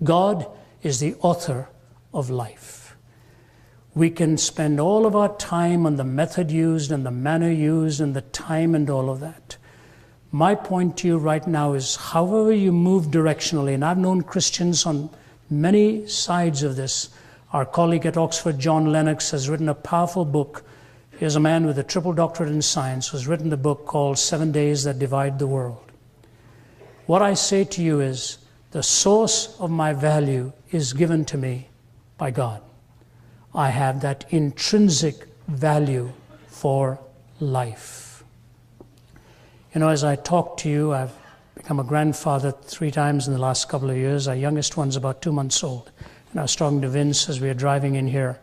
God is the author of life. We can spend all of our time on the method used and the manner used and the time and all of that. My point to you right now is, however you move directionally, and I've known Christians on many sides of this. Our colleague at Oxford, John Lennox, has written a powerful book. Here's a man with a triple doctorate in science who's written a book called 7 Days That Divide the World. What I say to you is, the source of my value is given to me by God. I have that intrinsic value for life. You know, as I talk to you, I've become a grandfather 3 times in the last couple of years. Our youngest one's about 2 months old. And I was talking to Vince as we were driving in here.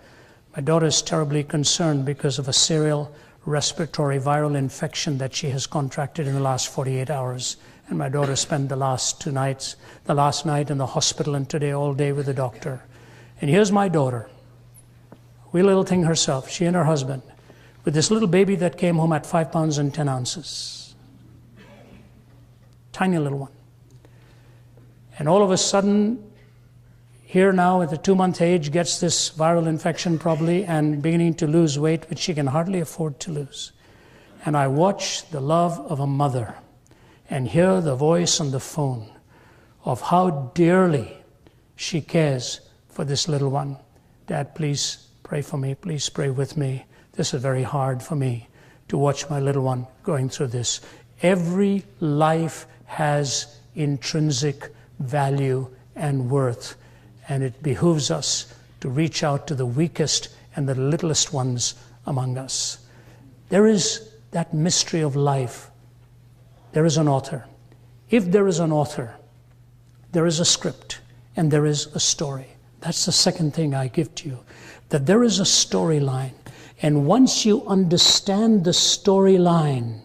My daughter is terribly concerned because of a serial respiratory viral infection that she has contracted in the last 48 hours. And my daughter spent the last night in the hospital and today all day with the doctor. And here's my daughter, wee little thing herself, she and her husband, with this little baby that came home at 5 pounds and 10 ounces. Tiny little one. And all of a sudden, here now at the 2-month age, gets this viral infection probably and beginning to lose weight, which she can hardly afford to lose. And I watch the love of a mother and hear the voice on the phone of how dearly she cares for this little one. Dad, please pray for me. Please pray with me. This is very hard for me to watch my little one going through this. Every life has intrinsic value and worth. And it behooves us to reach out to the weakest and the littlest ones among us. There is that mystery of life. There is an author. If there is an author, there is a script and there is a story. That's the second thing I give to you. That there is a storyline. And once you understand the storyline,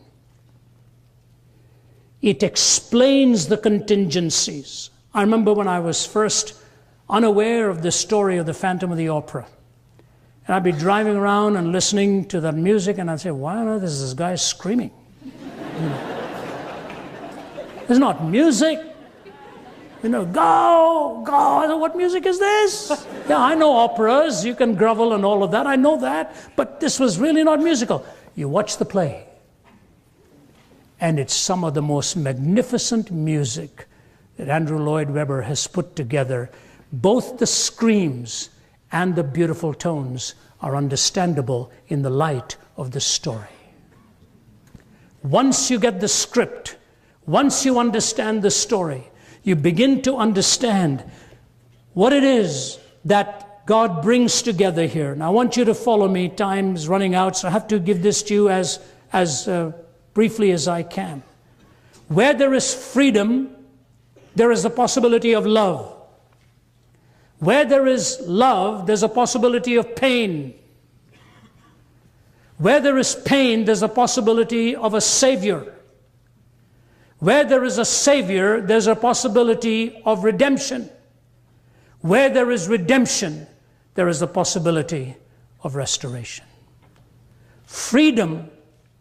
it explains the contingencies. I remember when I was first unaware of the story of the Phantom of the Opera. And I'd be driving around and listening to that music, and I'd say, why on earth is this guy screaming? It's not music. You know, go, go, what music is this? Yeah, I know operas, you can grovel and all of that, I know that, but this was really not musical. You watch the play, and it's some of the most magnificent music that Andrew Lloyd Webber has put together. Both the screams and the beautiful tones are understandable in the light of the story. Once you get the script, once you understand the story, you begin to understand what it is that God brings together here. Now I want you to follow me. Time's running out, so I have to give this to you as briefly as I can. Where there is freedom, there is a possibility of love. Where there is love, there's a possibility of pain. Where there is pain, there's a possibility of a Savior. Where there is a Savior, there's a possibility of redemption. Where there is redemption, there is a possibility of restoration. Freedom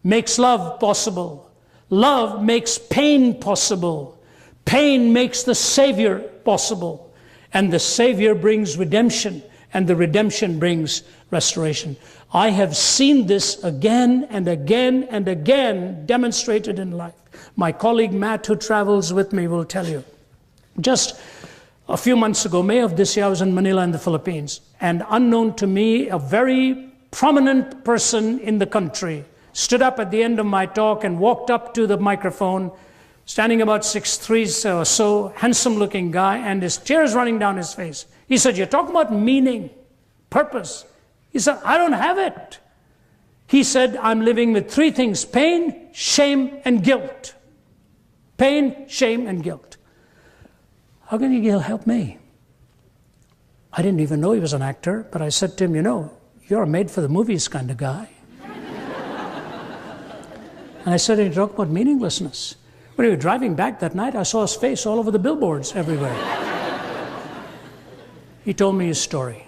makes love possible. Love makes pain possible. Pain makes the Savior possible. And the Savior brings redemption, and the redemption brings restoration. I have seen this again and again and again demonstrated in life. My colleague Matt, who travels with me, will tell you. Just a few months ago, May of this year, I was in Manila in the Philippines, and unknown to me, a very prominent person in the country stood up at the end of my talk and walked up to the microphone, standing about 6'3" or so, handsome-looking guy, and his tears running down his face. He said, "You're talking about meaning, purpose." He said, "I don't have it." He said, "I'm living with three things: pain, shame, and guilt." Pain, shame, and guilt. How can you help me? I didn't even know he was an actor, but I said to him, "You know, you're a made-for-the-movies kind of guy." And I said, "You talk about meaninglessness." When we were driving back that night, I saw his face all over the billboards everywhere. He told me his story.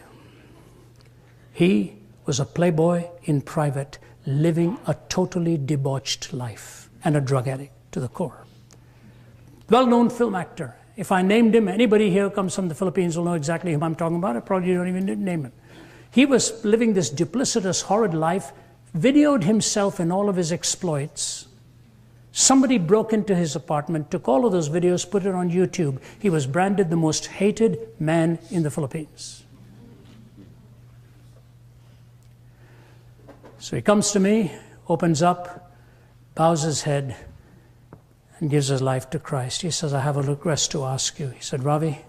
He was a playboy in private, living a totally debauched life, and a drug addict to the core. Well-known film actor. If I named him, anybody here who comes from the Philippines will know exactly whom I'm talking about. I probably don't even name him. He was living this duplicitous, horrid life, videoed himself in all of his exploits. Somebody broke into his apartment, took all of those videos, put it on YouTube. He was branded the most hated man in the Philippines. So he comes to me, opens up, bows his head, and gives his life to Christ. He says, "I have a request to ask you." He said, "Ravi,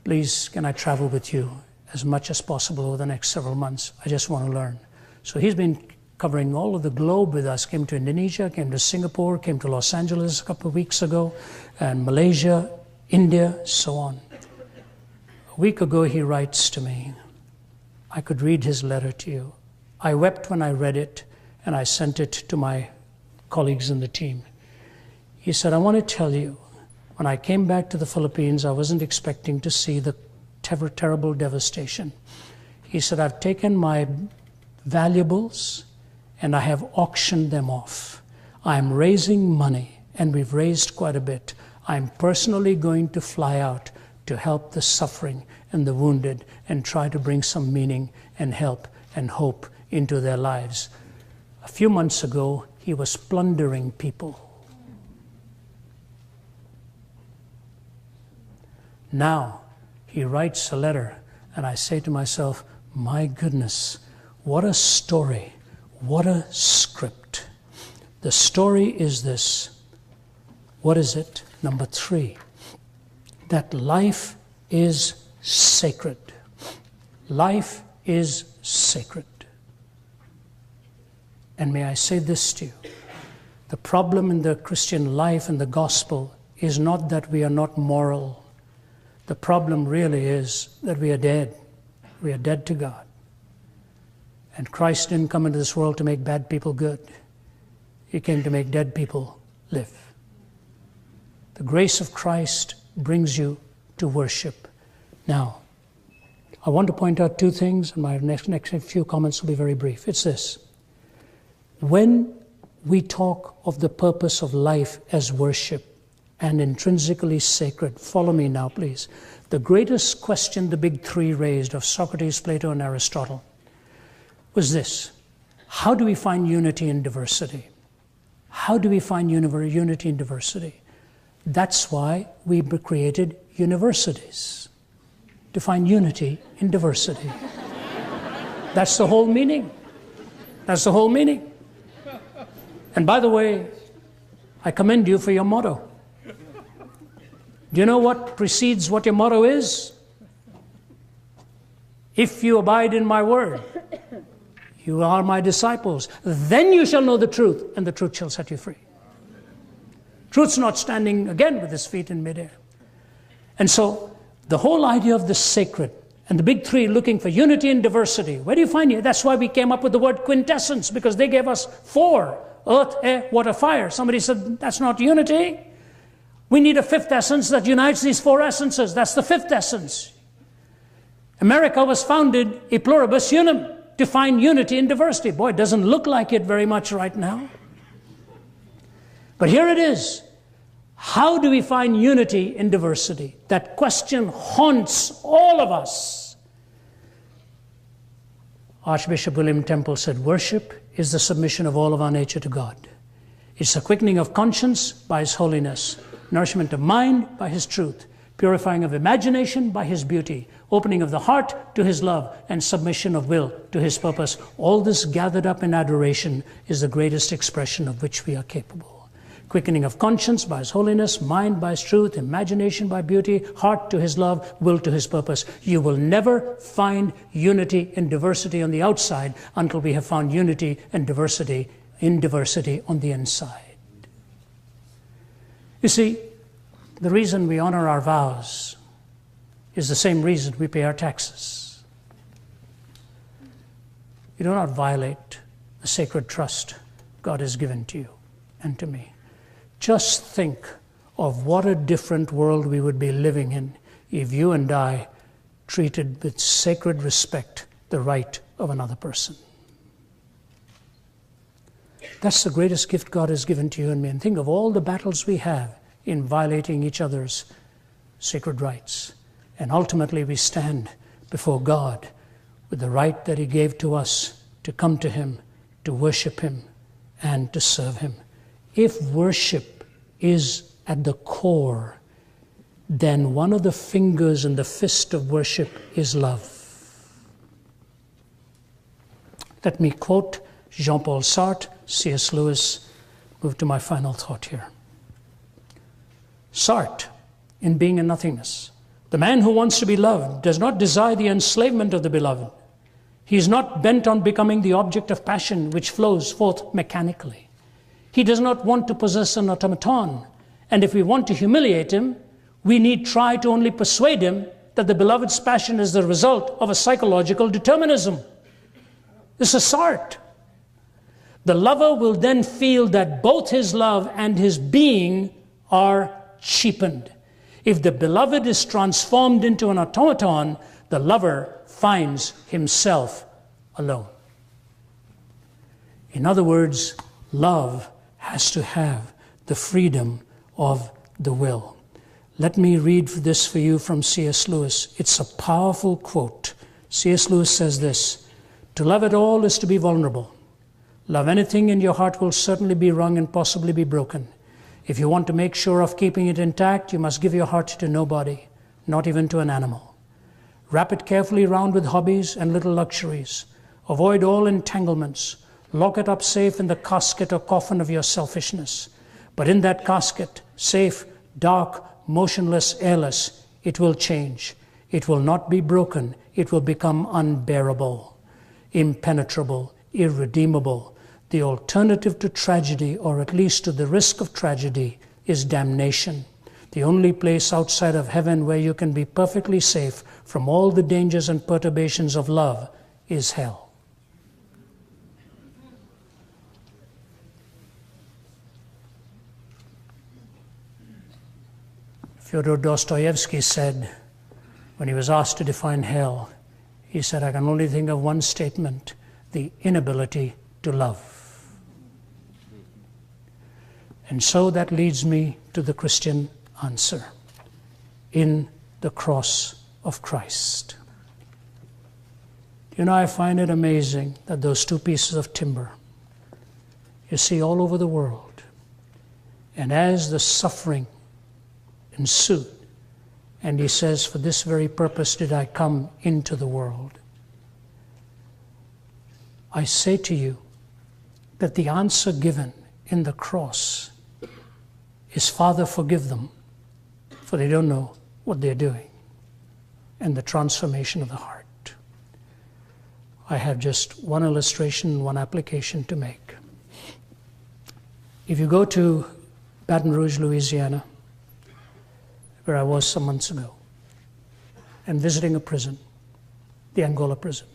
please, can I travel with you as much as possible over the next several months? I just want to learn." So he's been covering all of the globe with us. Came to Indonesia, came to Singapore, came to Los Angeles a couple of weeks ago, and Malaysia, India, so on. A week ago, he writes to me. I could read his letter to you. I wept when I read it, and I sent it to my colleagues in the team. He said, "I want to tell you, when I came back to the Philippines, I wasn't expecting to see the terrible devastation." He said, "I've taken my valuables and I have auctioned them off. I'm raising money, and we've raised quite a bit. I'm personally going to fly out to help the suffering and the wounded and try to bring some meaning and help and hope into their lives." A few months ago, he was plundering people. Now, he writes a letter, and I say to myself, my goodness, what a story, what a script. The story is this. What is it? Number 3, that life is sacred. Life is sacred. And may I say this to you, the problem in the Christian life and the gospel is not that we are not moral. The problem really is that we are dead. We are dead to God. And Christ didn't come into this world to make bad people good. He came to make dead people live. The grace of Christ brings you to worship. Now, I want to point out 2 things, and my next few comments will be very brief. It's this. When we talk of the purpose of life as worship and intrinsically sacred, follow me now, please. The greatest question the big 3 raised of Socrates, Plato, and Aristotle was this. How do we find unity in diversity? How do we find unity in diversity? That's why we created universities, to find unity in diversity. That's the whole meaning. That's the whole meaning. And by the way, I commend you for your motto. Do you know what precedes what your motto is? If you abide in my word, you are my disciples. Then you shall know the truth, and the truth shall set you free. Truth's not standing again with his feet in midair. And so the whole idea of the sacred and the big three looking for unity and diversity. Where do you find it? That's why we came up with the word quintessence, because they gave us 4: earth, air, water, fire. Somebody said, that's not unity. We need a 5th essence that unites these 4 essences. That's the 5th essence. America was founded e pluribus unum, to find unity and diversity. Boy, it doesn't look like it very much right now. But here it is. How do we find unity in diversity? That question haunts all of us. Archbishop William Temple said, worship is the submission of all of our nature to God. It's the quickening of conscience by His holiness, nourishment of mind by His truth, purifying of imagination by His beauty, opening of the heart to His love, and submission of will to His purpose. All this gathered up in adoration is the greatest expression of which we are capable. Quickening of conscience by His holiness, mind by His truth, imagination by beauty, heart to His love, will to His purpose. You will never find unity and diversity on the outside until we have found unity and diversity on the inside. You see, the reason we honor our vows is the same reason we pay our taxes. You do not violate the sacred trust God has given to you and to me. Just think of what a different world we would be living in if you and I treated with sacred respect the right of another person. That's the greatest gift God has given to you and me. And think of all the battles we have in violating each other's sacred rights. And ultimately we stand before God with the right that He gave to us to come to Him, to worship Him, and to serve Him. If worship is at the core, then one of the fingers in the fist of worship is love. Let me quote Jean-Paul Sartre, C.S. Lewis, move to my final thought here. Sartre, in Being and Nothingness, the man who wants to be loved does not desire the enslavement of the beloved. He is not bent on becoming the object of passion which flows forth mechanically. He does not want to possess an automaton, and if we want to humiliate him, we need try to only persuade him that the beloved's passion is the result of a psychological determinism. This is Sartre. The lover will then feel that both his love and his being are cheapened. If the beloved is transformed into an automaton, the lover finds himself alone. In other words, love has to have the freedom of the will. Let me read this for you from C.S. Lewis. It's a powerful quote. C.S. Lewis says this: to love at all is to be vulnerable. Love anything and your heart will certainly be wrung and possibly be broken. If you want to make sure of keeping it intact, you must give your heart to nobody, not even to an animal. Wrap it carefully round with hobbies and little luxuries. Avoid all entanglements. Lock it up safe in the casket or coffin of your selfishness. But in that casket, safe, dark, motionless, airless, it will change. It will not be broken. It will become unbearable, impenetrable, irredeemable. The alternative to tragedy, or at least to the risk of tragedy, is damnation. The only place outside of heaven where you can be perfectly safe from all the dangers and perturbations of love is hell. Fyodor Dostoevsky said, when he was asked to define hell, he said, I can only think of one statement: the inability to love. And so that leads me to the Christian answer: in the cross of Christ. You know, I find it amazing that those 2 pieces of timber you see all over the world, and as the suffering ensued, and he says, for this very purpose did I come into the world. I say to you that the answer given in the cross is, Father, forgive them, for they don't know what they're doing, and the transformation of the heart. I have just one illustration, one application to make. If you go to Baton Rouge, Louisiana, where I was some months ago, and visiting a prison, the Angola prison.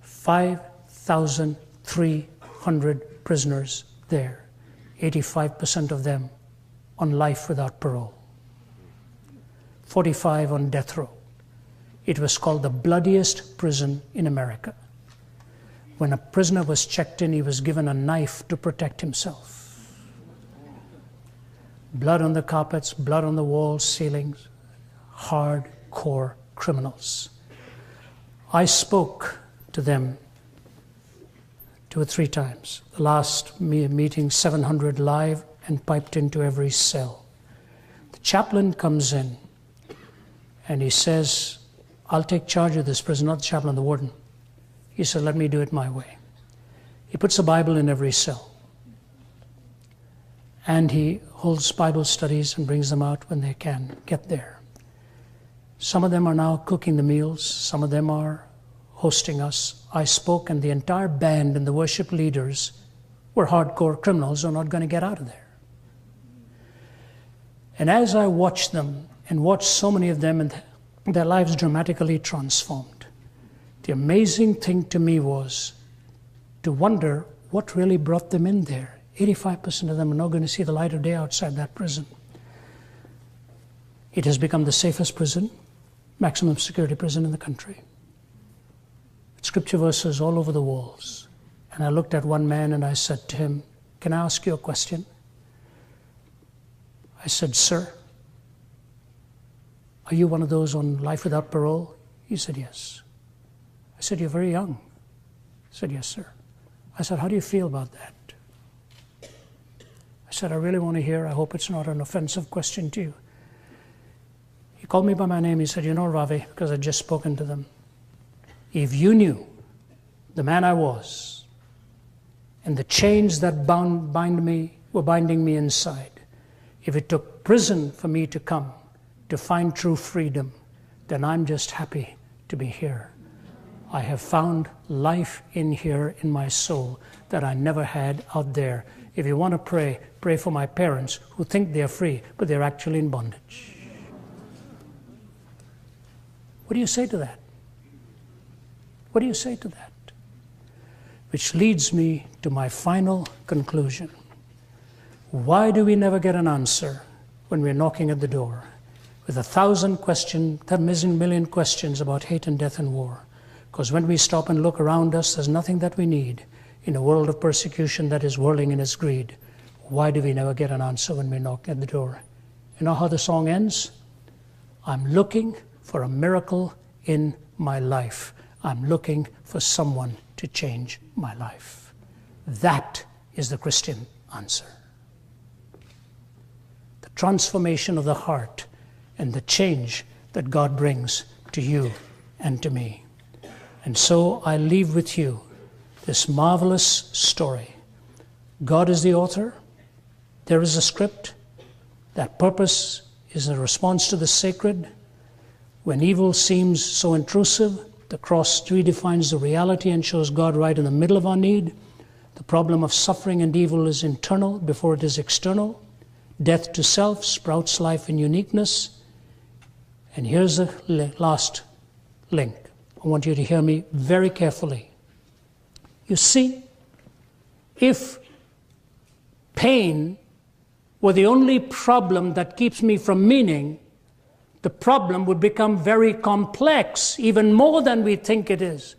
5,300 prisoners there, 85% of them on life without parole, 45 on death row. It was called the bloodiest prison in America. When a prisoner was checked in, he was given a knife to protect himself. Blood on the carpets, blood on the walls, ceilings, hardcore criminals. I spoke to them 2 or 3 times. The last meeting, 700 live and piped into every cell. The chaplain comes in and he says, I'll take charge of this prison, not the chaplain, the warden. He said, let me do it my way. He puts a Bible in every cell. And he holds Bible studies and brings them out when they can get there. Some of them are now cooking the meals. Some of them are hosting us. I spoke, and the entire band and the worship leaders were hardcore criminals who are not going to get out of there. And as I watched them and watched so many of them and their lives dramatically transformed, the amazing thing to me was to wonder what really brought them in there. 85% of them are not going to see the light of day outside that prison. It has become the safest prison, maximum security prison in the country. Scripture verses all over the walls. And I looked at one man and I said to him, can I ask you a question? I said, sir, are you one of those on life without parole? He said, yes. I said, you're very young. He said, yes, sir. I said, how do you feel about that? I said, I really want to hear. I hope it's not an offensive question to you. He called me by my name. He said, you know, Ravi, because I'd just spoken to them, if you knew the man I was and the chains that were binding me inside, if it took prison for me to come to find true freedom, then I'm just happy to be here. I have found life in here in my soul that I never had out there. If you want to pray, pray for my parents who think they're free, but they're actually in bondage. What do you say to that? What do you say to that? Which leads me to my final conclusion. Why do we never get an answer when we're knocking at the door with 1,000 questions, 10 million questions about hate and death and war? Because when we stop and look around us, there's nothing that we need in a world of persecution that is whirling in its greed. Why do we never get an answer when we knock at the door? You know how the song ends? I'm looking for a miracle in my life. I'm looking for someone to change my life. That is the Christian answer. The transformation of the heart and the change that God brings to you and to me. And so I leave with you this marvelous story. God is the author. There is a script. That purpose is a response to the sacred. When evil seems so intrusive, the cross redefines the reality and shows God right in the middle of our need. The problem of suffering and evil is internal before it is external. Death to self sprouts life in uniqueness. And here's the last link. I want you to hear me very carefully. You see, if pain were the only problem that keeps me from meaning, the problem would become very complex, even more than we think it is.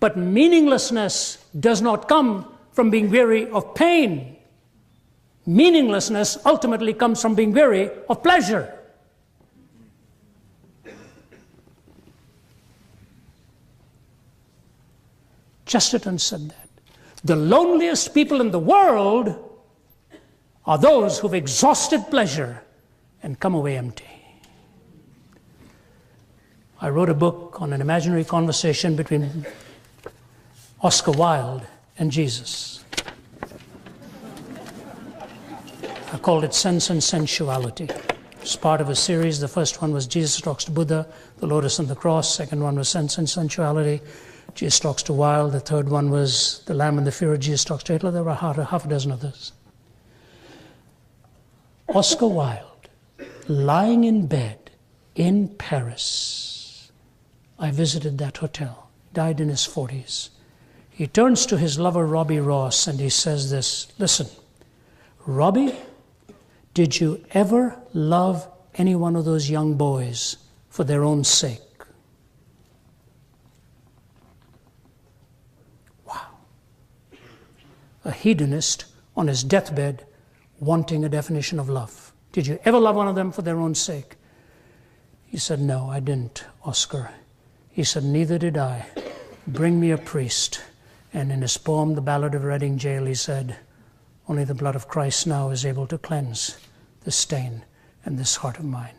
But meaninglessness does not come from being weary of pain. Meaninglessness ultimately comes from being weary of pleasure. Chesterton said that. The loneliest people in the world are those who've exhausted pleasure and come away empty. I wrote a book on an imaginary conversation between Oscar Wilde and Jesus. I called it Sense and Sensuality. It's part of a series. The first one was Jesus Talks to Buddha, The Lotus and the Cross. Second one was Sense and Sensuality. Jesus Talks to Wilde. The third one was The Lamb and the Fury. Jesus Talks to Hitler. There were half a dozen others. Oscar Wilde, lying in bed in Paris. I visited that hotel. Died in his 40s. He turns to his lover, Robbie Ross, and he says this, listen, Robbie, did you ever love any one of those young boys for their own sake? Wow. A hedonist on his deathbed wanting a definition of love. Did you ever love one of them for their own sake? He said, no, I didn't, Oscar. He said, neither did I. Bring me a priest. And in his poem, The Ballad of Reading Gaol, he said, only the blood of Christ now is able to cleanse the stain in this heart of mine.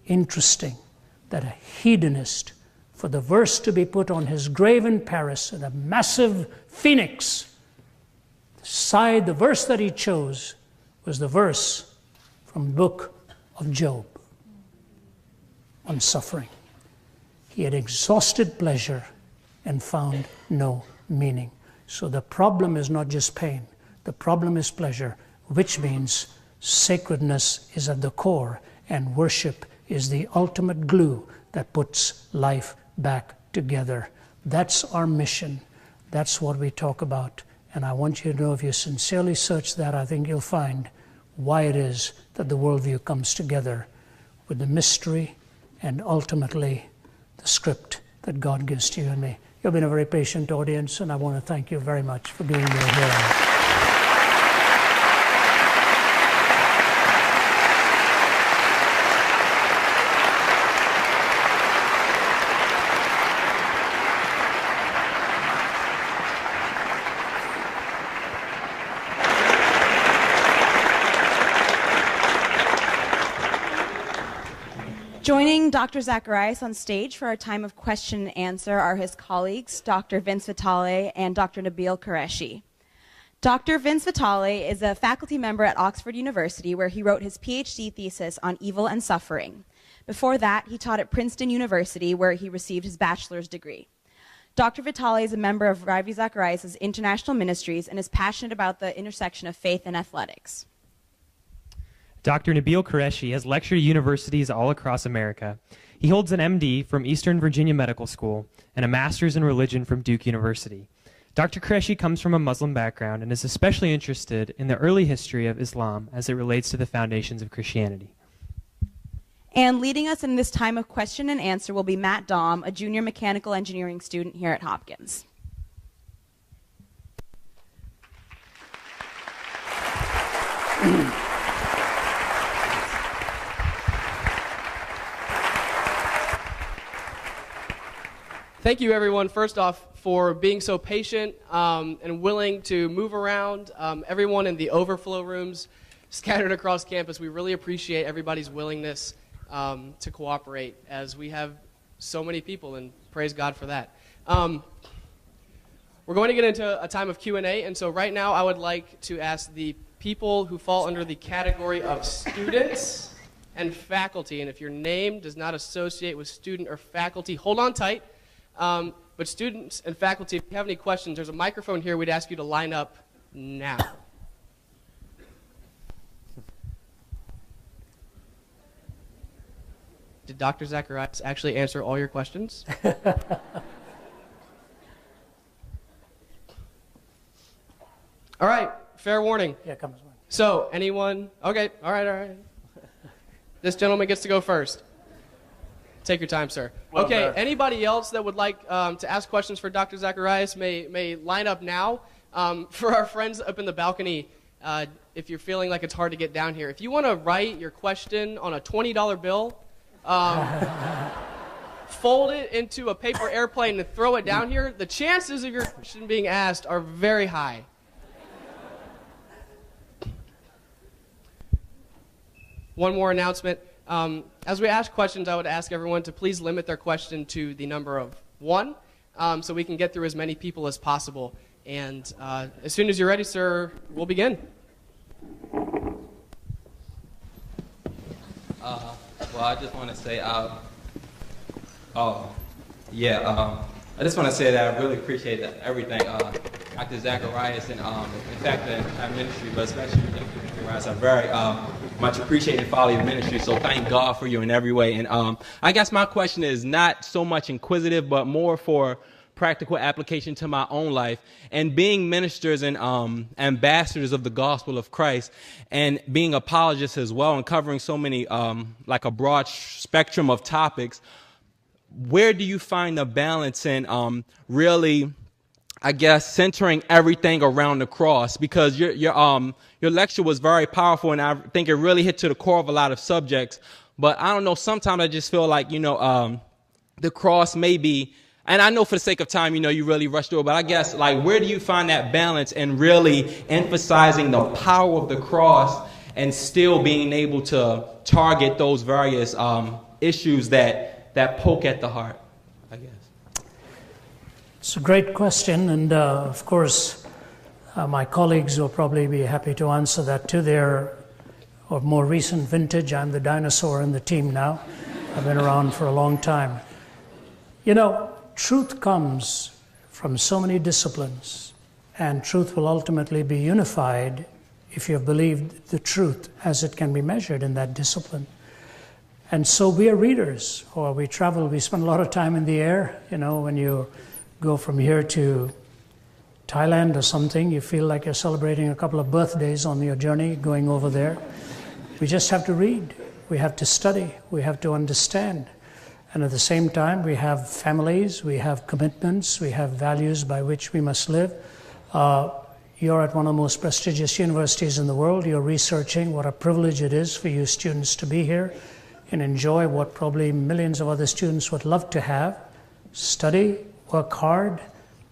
Interesting that a hedonist, for the verse to be put on his grave in Paris in a massive phoenix, the verse that he chose was the verse from the book of Job on suffering. He had exhausted pleasure and found no meaning. So the problem is not just pain. The problem is pleasure, which means sacredness is at the core, and worship is the ultimate glue that puts life back together. That's our mission. That's what we talk about. And I want you to know, if you sincerely search that, I think you'll find why it is that the worldview comes together with the mystery and ultimately the script that God gives to you and me. You've been a very patient audience, and I want to thank you very much for giving me a hearing. Joining Dr. Zacharias on stage for our time of question and answer are his colleagues, Dr. Vince Vitale and Dr. Nabil Qureshi. Dr. Vince Vitale is a faculty member at Oxford University, where he wrote his PhD thesis on evil and suffering. Before that, he taught at Princeton University, where he received his bachelor's degree. Dr. Vitale is a member of Ravi Zacharias' international ministries and is passionate about the intersection of faith and athletics. Dr. Nabil Qureshi has lectured at universities all across America. He holds an MD from Eastern Virginia Medical School and a master's in religion from Duke University. Dr. Qureshi comes from a Muslim background and is especially interested in the early history of Islam as it relates to the foundations of Christianity. And leading us in this time of question and answer will be Matt Dahm, a junior mechanical engineering student here at Hopkins. Thank you, everyone, first off, for being so patient and willing to move around. Everyone in the overflow rooms scattered across campus, we really appreciate everybody's willingness to cooperate, as we have so many people, and praise God for that. We're going to get into a time of Q&A, and so right now I would like to ask the people who fall under the category of students and faculty, and if your name does not associate with student or faculty, hold on tight. But students and faculty, if you have any questions, there's a microphone here. We'd ask you to line up now. Did Dr. Zacharias actually answer all your questions? All right, fair warning. Here comes one. So, anyone? Okay, all right. This gentleman gets to go first. Take your time, sir. Well, okay, anybody else that would like to ask questions for Dr. Zacharias may line up now. For our friends up in the balcony, if you're feeling like it's hard to get down here, if you want to write your question on a $20 bill, fold it into a paper airplane and throw it down here, the chances of your question being asked are very high. One more announcement. As we ask questions, I would ask everyone to please limit their question to the number of 1, so we can get through as many people as possible. And as soon as you're ready, sir, we'll begin. Well, I just want to say, I just want to say that I really appreciate everything Dr. Zacharias and, in fact, the entire ministry, but especially Zacharias. I very much appreciate and follow your ministry, so thank God for you in every way. And I guess my question is not so much inquisitive, but more for practical application to my own life. And being ministers and ambassadors of the gospel of Christ, and being apologists as well, and covering so many, like a broad spectrum of topics, where do you find the balance in really, I guess, centering everything around the cross? Because your lecture was very powerful, and I think it really hit to the core of a lot of subjects. But I don't know, sometimes I just feel like, the cross may be, and I know for the sake of time, you really rushed through it, but I guess, like, where do you find that balance in really emphasizing the power of the cross and still being able to target those various issues that poke at the heart, I guess? It's a great question, and of course, my colleagues will probably be happy to answer that too. They're of more recent vintage. I'm the dinosaur in the team now. I've been around for a long time. Truth comes from so many disciplines, and truth will ultimately be unified if you have believed the truth as it can be measured in that discipline. And so we are readers, or we travel, we spend a lot of time in the air. When you go from here to Thailand or something, you feel like you're celebrating a couple of birthdays on your journey going over there. We just have to read, we have to study, we have to understand. And at the same time, we have families, we have commitments, we have values by which we must live. You're at one of the most prestigious universities in the world. You're researching. What a privilege it is for you students to be here and enjoy what probably millions of other students would love to have. Study, work hard,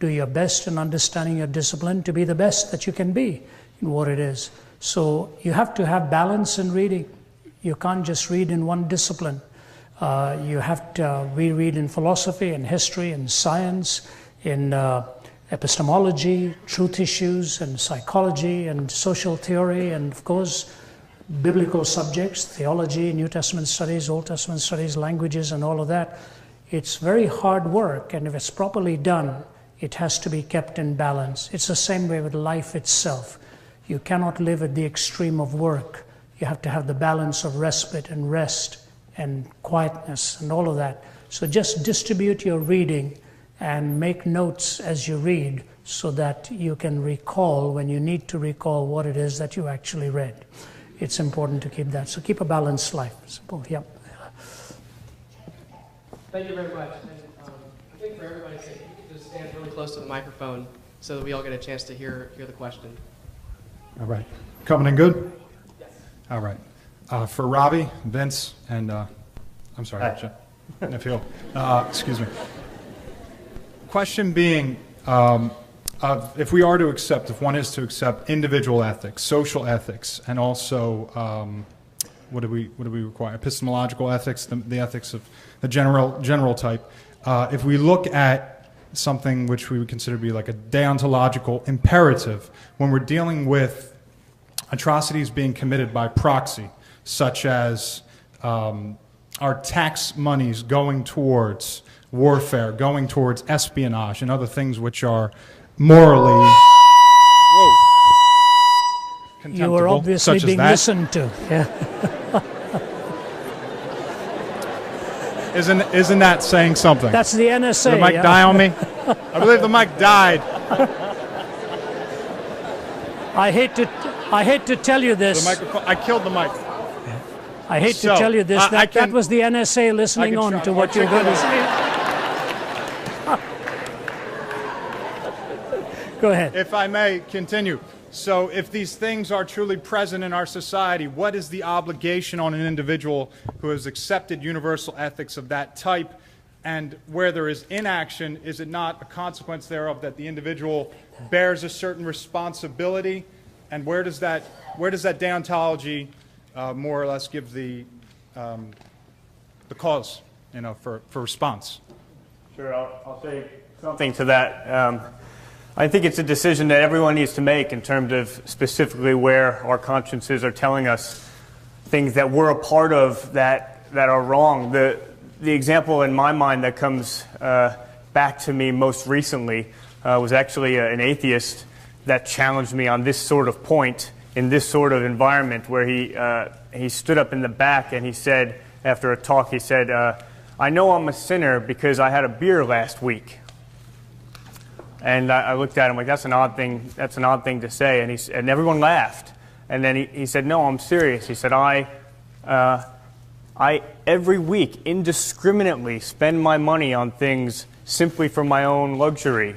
do your best in understanding your discipline to be the best that you can be in what it is. So you have to have balance in reading. You can't just read in one discipline. We read in philosophy and history and science, in epistemology, truth issues, and psychology, and social theory, and of course, biblical subjects, theology, New Testament studies, Old Testament studies, languages, and all of that. It's very hard work, and if it's properly done, it has to be kept in balance. It's the same way with life itself. You cannot live at the extreme of work. You have to have the balance of respite and rest and quietness and all of that. So just distribute your reading and make notes as you read so that you can recall when you need to recall what it is that you actually read. It's important to keep that. So keep a balanced life. Simple, yep. Thank you very much. And I think for everybody's sake, you could just stand really close to the microphone so that we all get a chance to hear the question. All right. Coming in good? Yes. All right. For Ravi, Vince, and I'm sorry, Nafil. Excuse me. Question being, if one is to accept individual ethics, social ethics, and also what do we require? Epistemological ethics, the ethics of the general type. If we look at something which we would consider to be like a deontological imperative, when we're dealing with atrocities being committed by proxy, such as our tax monies going towards warfare, going towards espionage, and other things which are morally contemptible. You were obviously being listened to. Yeah. Isn't that saying something? That's the NSA. Did the mic die on me? I believe the mic died. I hate to tell you this. The microphone. I killed the mic. I hate to tell you this. That was the NSA listening on to what you're going to say. Go ahead. If I may continue. So if these things are truly present in our society, what is the obligation on an individual who has accepted universal ethics of that type? And where there is inaction, is it not a consequence thereof that the individual bears a certain responsibility? And where does that deontology more or less give the cause, for response? Sure, I'll say something to that. I think it's a decision that everyone needs to make in terms of specifically where our consciences are telling us things that we're a part of that are wrong. The example in my mind that comes back to me most recently was actually an atheist that challenged me on this sort of point. in this sort of environment where he stood up in the back and he said, after a talk, he said, I know I'm a sinner because I had a beer last week. And I looked at him like, that's an odd thing to say. And everyone laughed. And then he said, no, I'm serious. He said, I every week indiscriminately spend my money on things simply for my own luxury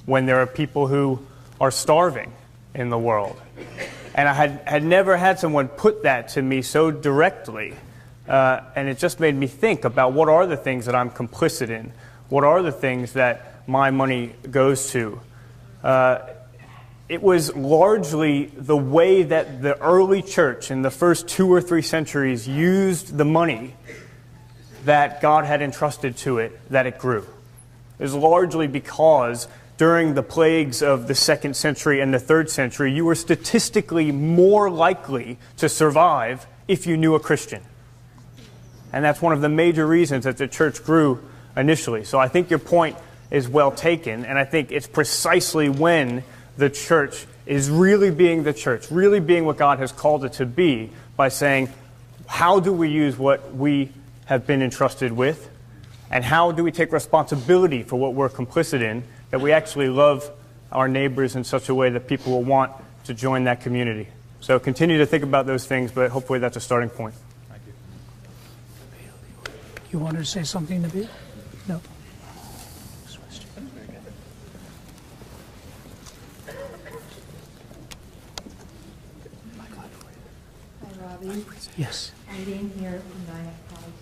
when there are people who are starving in the world. And I had never had someone put that to me so directly. And it just made me think about what are the things that I'm complicit in? What are the things that my money goes to? It was largely the way that the early church in the first 2 or 3 centuries used the money that God had entrusted to it, that it grew. It was largely because during the plagues of the 2nd century and the 3rd century, you were statistically more likely to survive if you knew a Christian. And that's one of the major reasons that the church grew initially. So I think your point is well taken, and I think it's precisely when the church is really being the church, really being what God has called it to be, by saying, how do we use what we have been entrusted with, and how do we take responsibility for what we're complicit in, that we actually love our neighbors in such a way that people will want to join that community. So continue to think about those things, but hopefully that's a starting point. Thank you. You wanted to say something, Nabil? No. Hi, Ravi. Yes. Meeting here from 9 College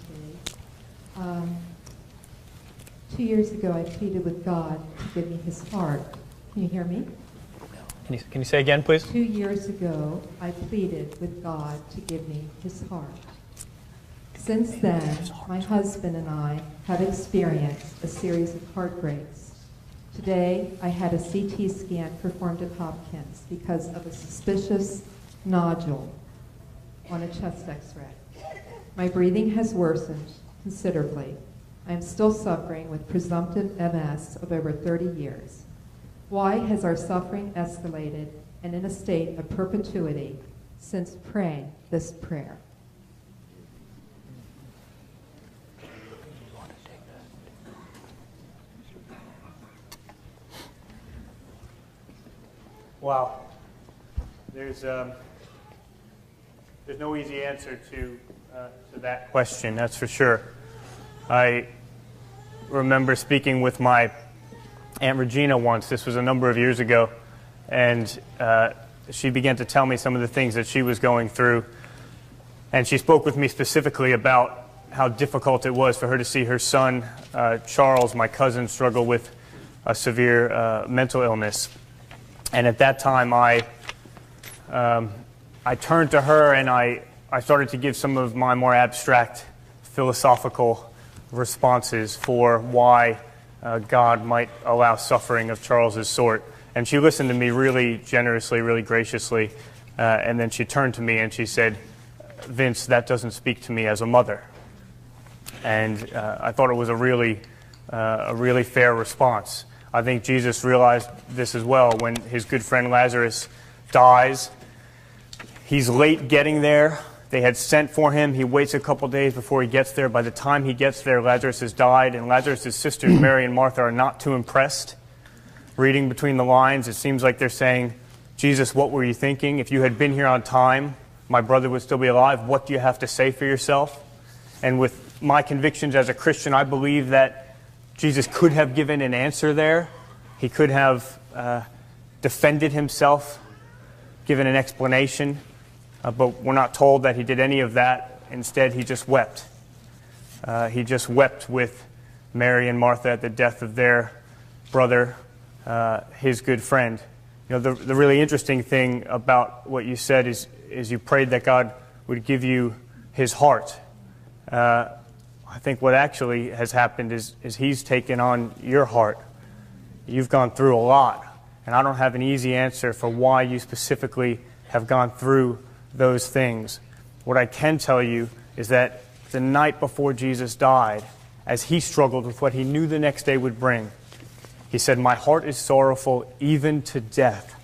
Day. 2 years ago, I pleaded with God to give me his heart. Can you hear me? Can you say again, please? 2 years ago, I pleaded with God to give me his heart. Since then, my husband and I have experienced a series of heartbreaks. Today, I had a CT scan performed at Hopkins because of a suspicious nodule on a chest x-ray. My breathing has worsened considerably. I am still suffering with presumptive MS of over 30 years. Why has our suffering escalated and in a state of perpetuity since praying this prayer? Wow. There's no easy answer to that question, that's for sure. I remember speaking with my Aunt Regina once. This was a number of years ago, and she began to tell me some of the things that she was going through. And she spoke with me specifically about how difficult it was for her to see her son, Charles, my cousin, struggle with a severe mental illness. And at that time, I turned to her and I started to give some of my more abstract philosophical responses for why God might allow suffering of Charles's sort. And she listened to me really generously, really graciously. And then she turned to me and she said, Vince, that doesn't speak to me as a mother. And I thought it was a really fair response. I think Jesus realized this as well when his good friend Lazarus dies. He's late getting there. They had sent for him. He waits a couple days before he gets there. By the time he gets there, Lazarus has died, and Lazarus' sisters, Mary and Martha, are not too impressed. Reading between the lines, it seems like they're saying, Jesus, what were you thinking? If you had been here on time, my brother would still be alive. What do you have to say for yourself? And with my convictions as a Christian, I believe that Jesus could have given an answer there. He could have defended himself, given an explanation. But we're not told that he did any of that. Instead, he just wept. He just wept with Mary and Martha at the death of their brother, his good friend. You know, the really interesting thing about what you said is you prayed that God would give you his heart. I think what actually has happened is he's taken on your heart. You've gone through a lot, and I don't have an easy answer for why you specifically have gone through those things. What I can tell you is that the night before Jesus died, as he struggled with what he knew the next day would bring, he said, my heart is sorrowful even to death.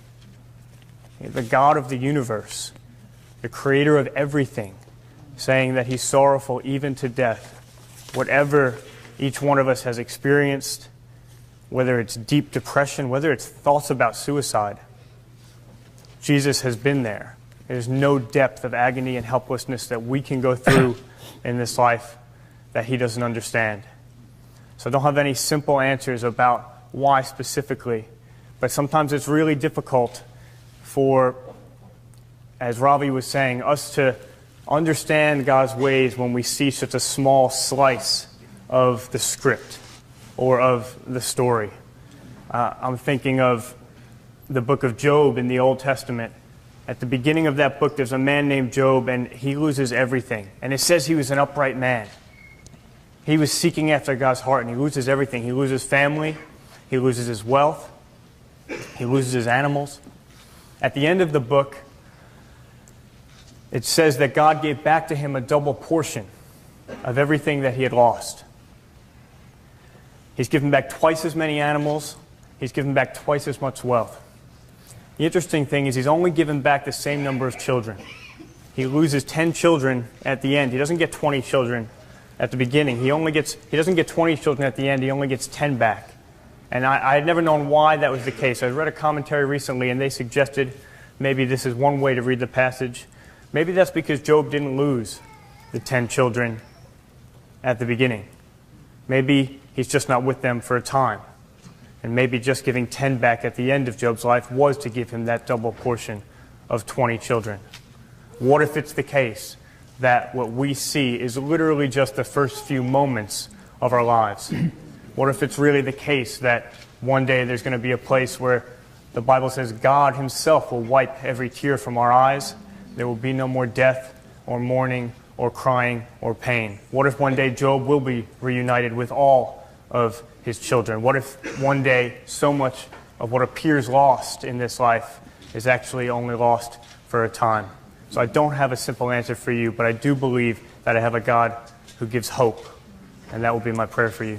the God of the universe, the creator of everything, saying that he's sorrowful even to death. Whatever each one of us has experienced, whether it's deep depression, whether it's thoughts about suicide, Jesus has been there. There's no depth of agony and helplessness that we can go through in this life that he doesn't understand. So I don't have any simple answers about why specifically, but sometimes it's really difficult for, as Ravi was saying, us to understand God's ways when we see such a small slice of the script or of the story. I'm thinking of the book of Job in the Old Testament. At the beginning of that book, there's a man named Job, and he loses everything. And it says he was an upright man. He was seeking after God's heart, and he loses everything. He loses family. He loses his wealth. He loses his animals. At the end of the book, it says that God gave back to him a double portion of everything that he had lost. He's given back twice as many animals. He's given back twice as much wealth. The interesting thing is he's only given back the same number of children. He loses 10 children at the end. He doesn't get 20 children at the beginning. He doesn't get 20 children at the end. He only gets 10 back. And I had never known why that was the case. I read a commentary recently, and they suggested maybe this is one way to read the passage. Maybe that's because Job didn't lose the 10 children at the beginning. Maybe he's just not with them for a time. And maybe just giving 10 back at the end of Job's life was to give him that double portion of 20 children. What if it's the case that what we see is literally just the first few moments of our lives? What if it's really the case that one day there's going to be a place where the Bible says God himself will wipe every tear from our eyes? There will be no more death or mourning or crying or pain. What if one day Job will be reunited with all of his children? What if one day so much of what appears lost in this life is actually only lost for a time? So I don't have a simple answer for you, but I do believe that I have a God who gives hope, and that will be my prayer for you.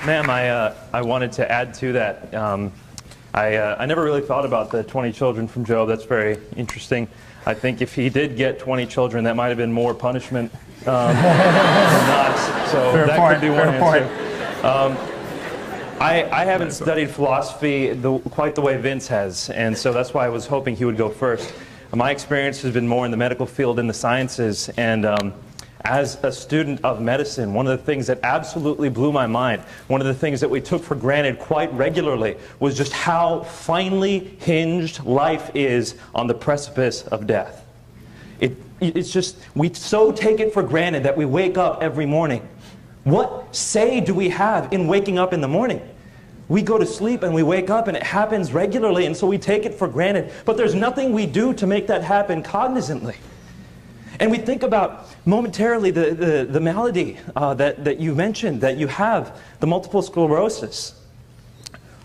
Ma'am, I wanted to add to that. I never really thought about the 20 children from Job. That's very interesting. I think if he did get 20 children, that might have been more punishment than not. So fair that point, could be one fair answer. I haven't studied philosophy quite the way Vince has, and so that's why I was hoping he would go first. My experience has been more in the medical field and the sciences, and as a student of medicine, one of the things that absolutely blew my mind, one of the things that we took for granted quite regularly, was just how finely hinged life is on the precipice of death. It's just, we so take it for granted that we wake up every morning. What say do we have in waking up in the morning? We go to sleep and we wake up and it happens regularly, and so we take it for granted. But there's nothing we do to make that happen cognizantly. And we think about momentarily the malady that you mentioned, that you have, the multiple sclerosis.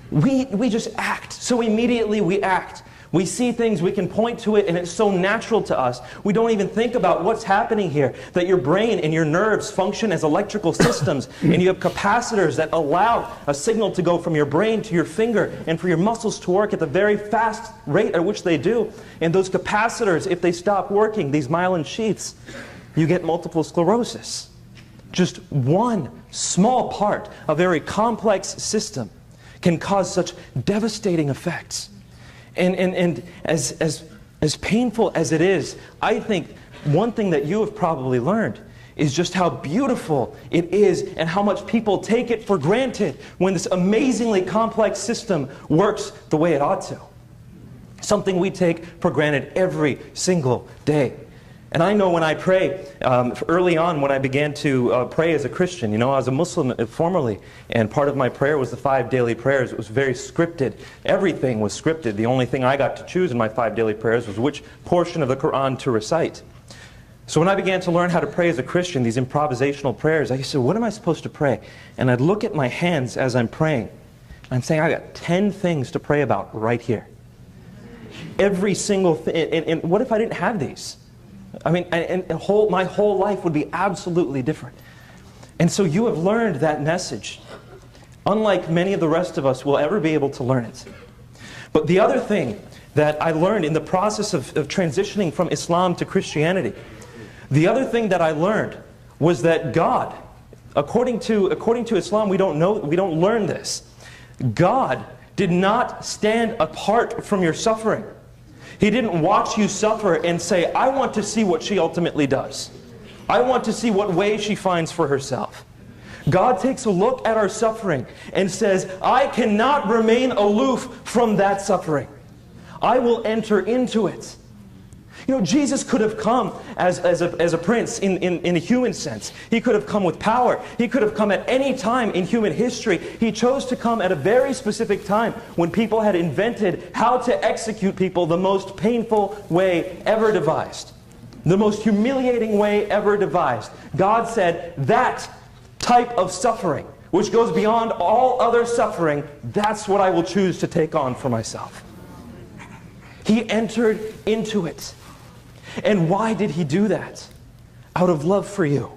We just act. So immediately we act. We see things, we can point to it, and it's so natural to us. We don't even think about what's happening here, that your brain and your nerves function as electrical systems, and you have capacitors that allow a signal to go from your brain to your finger, and for your muscles to work at the very fast rate at which they do. And those capacitors, if they stop working, these myelin sheaths, you get multiple sclerosis. Just one small part, a very complex system, can cause such devastating effects. And as painful as it is, I think one thing that you have probably learned is just how beautiful it is and how much people take it for granted when this amazingly complex system works the way it ought to. Something we take for granted every single day. And I know when I pray, early on when I began to pray as a Christian, I was a Muslim formerly, and part of my prayer was the 5 daily prayers. It was very scripted. Everything was scripted. The only thing I got to choose in my 5 daily prayers was which portion of the Quran to recite. So when I began to learn how to pray as a Christian, these improvisational prayers, I said, what am I supposed to pray? And I'd look at my hands as I'm praying. I'm saying, I got 10 things to pray about right here. Every single thing. And what if I didn't have these? I mean, my whole life would be absolutely different. And so you have learned that message, unlike many of the rest of us will ever be able to learn it. But the other thing that I learned in the process of transitioning from Islam to Christianity, the other thing that I learned was that God, according to Islam, we don't learn this. God did not stand apart from your suffering. He didn't watch you suffer and say, I want to see what she ultimately does. I want to see what way she finds for herself. God takes a look at our suffering and says, I cannot remain aloof from that suffering. I will enter into it. You know, Jesus could have come as a prince in a human sense. He could have come with power. He could have come at any time in human history. He chose to come at a very specific time when people had invented how to execute people the most painful way ever devised. The most humiliating way ever devised. God said, that type of suffering, which goes beyond all other suffering, that's what I will choose to take on for myself. He entered into it. And why did he do that? Out of love for you.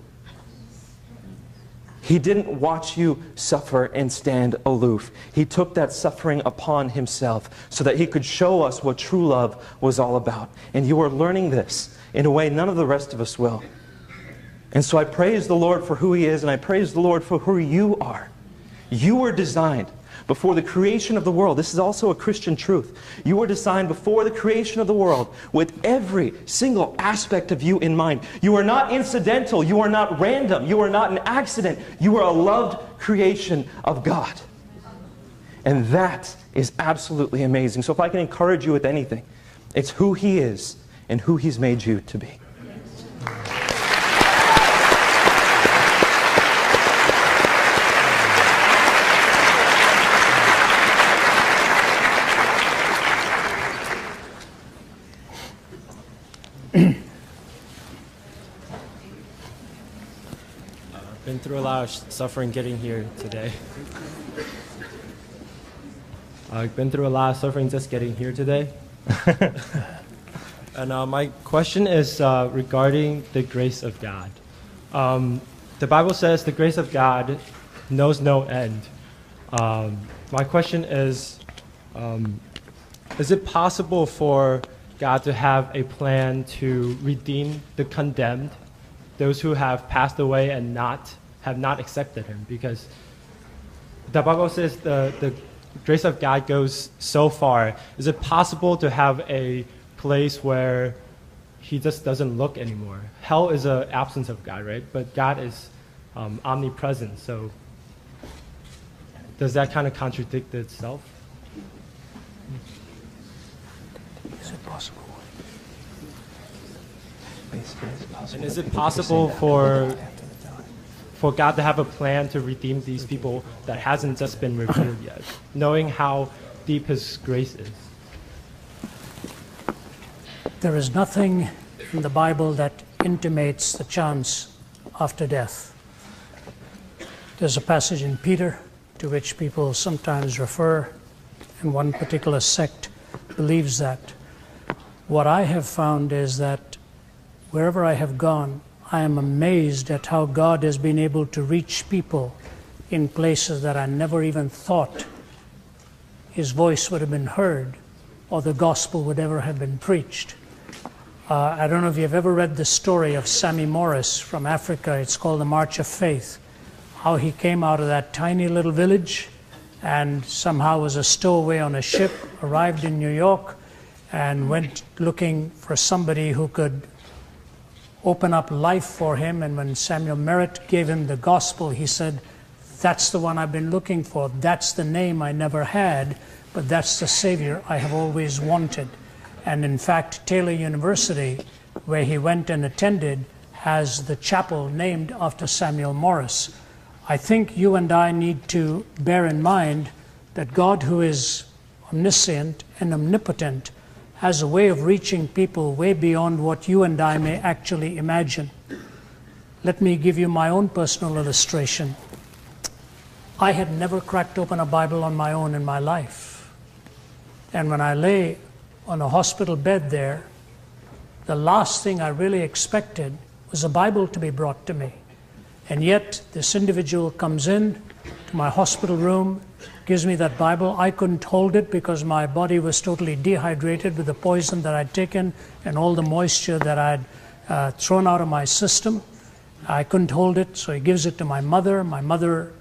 He didn't watch you suffer and stand aloof. He took that suffering upon himself so that he could show us what true love was all about. And you are learning this in a way none of the rest of us will. And so I praise the Lord for who he is, and I praise the Lord for who you are. You were designed before the creation of the world. This is also a Christian truth. You were designed before the creation of the world with every single aspect of you in mind. You are not incidental. You are not random. You are not an accident. You are a loved creation of God. And that is absolutely amazing. So if I can encourage you with anything, it's who he is and who he's made you to be. Been through a lot of suffering getting here today. I've been through a lot of suffering just getting here today. And my question is regarding the grace of God. The Bible says the grace of God knows no end. My question is it possible for God to have a plan to redeem the condemned, those who have passed away and have not accepted him? Because the Bible says the grace of God goes so far. Is it possible to have a place where he just doesn't look anymore? Hell is an absence of God, right? But God is omnipresent. So does that kind of contradict itself? Is it possible? And is it possible for God to have a plan to redeem these people that hasn't just been revealed yet, knowing how deep his grace is? There is nothing in the Bible that intimates the chance after death. There's a passage in Peter to which people sometimes refer, and one particular sect believes that. What I have found is that wherever I have gone, I am amazed at how God has been able to reach people in places that I never even thought his voice would have been heard or the gospel would ever have been preached. I don't know if you've ever read the story of Sammy Morris from Africa. It's called The March of Faith. How he came out of that tiny little village and somehow was a stowaway on a ship, arrived in New York, and went looking for somebody who could open up life for him. And when Samuel Merritt gave him the gospel, he said, that's the one I've been looking for. That's the name I never had, but that's the Savior I have always wanted. And in fact, Taylor University, where he went and attended, has the chapel named after Samuel Morris. I think you and I need to bear in mind that God, who is omniscient and omnipotent, has a way of reaching people way beyond what you and I may actually imagine. Let me give you my own personal illustration. I had never cracked open a Bible on my own in my life. And when I lay on a hospital bed there, the last thing I really expected was a Bible to be brought to me. And yet this individual comes in to my hospital room, gives me that Bible. I couldn't hold it because my body was totally dehydrated with the poison that I'd taken and all the moisture that I'd thrown out of my system. I couldn't hold it, so he gives it to my mother. My mother,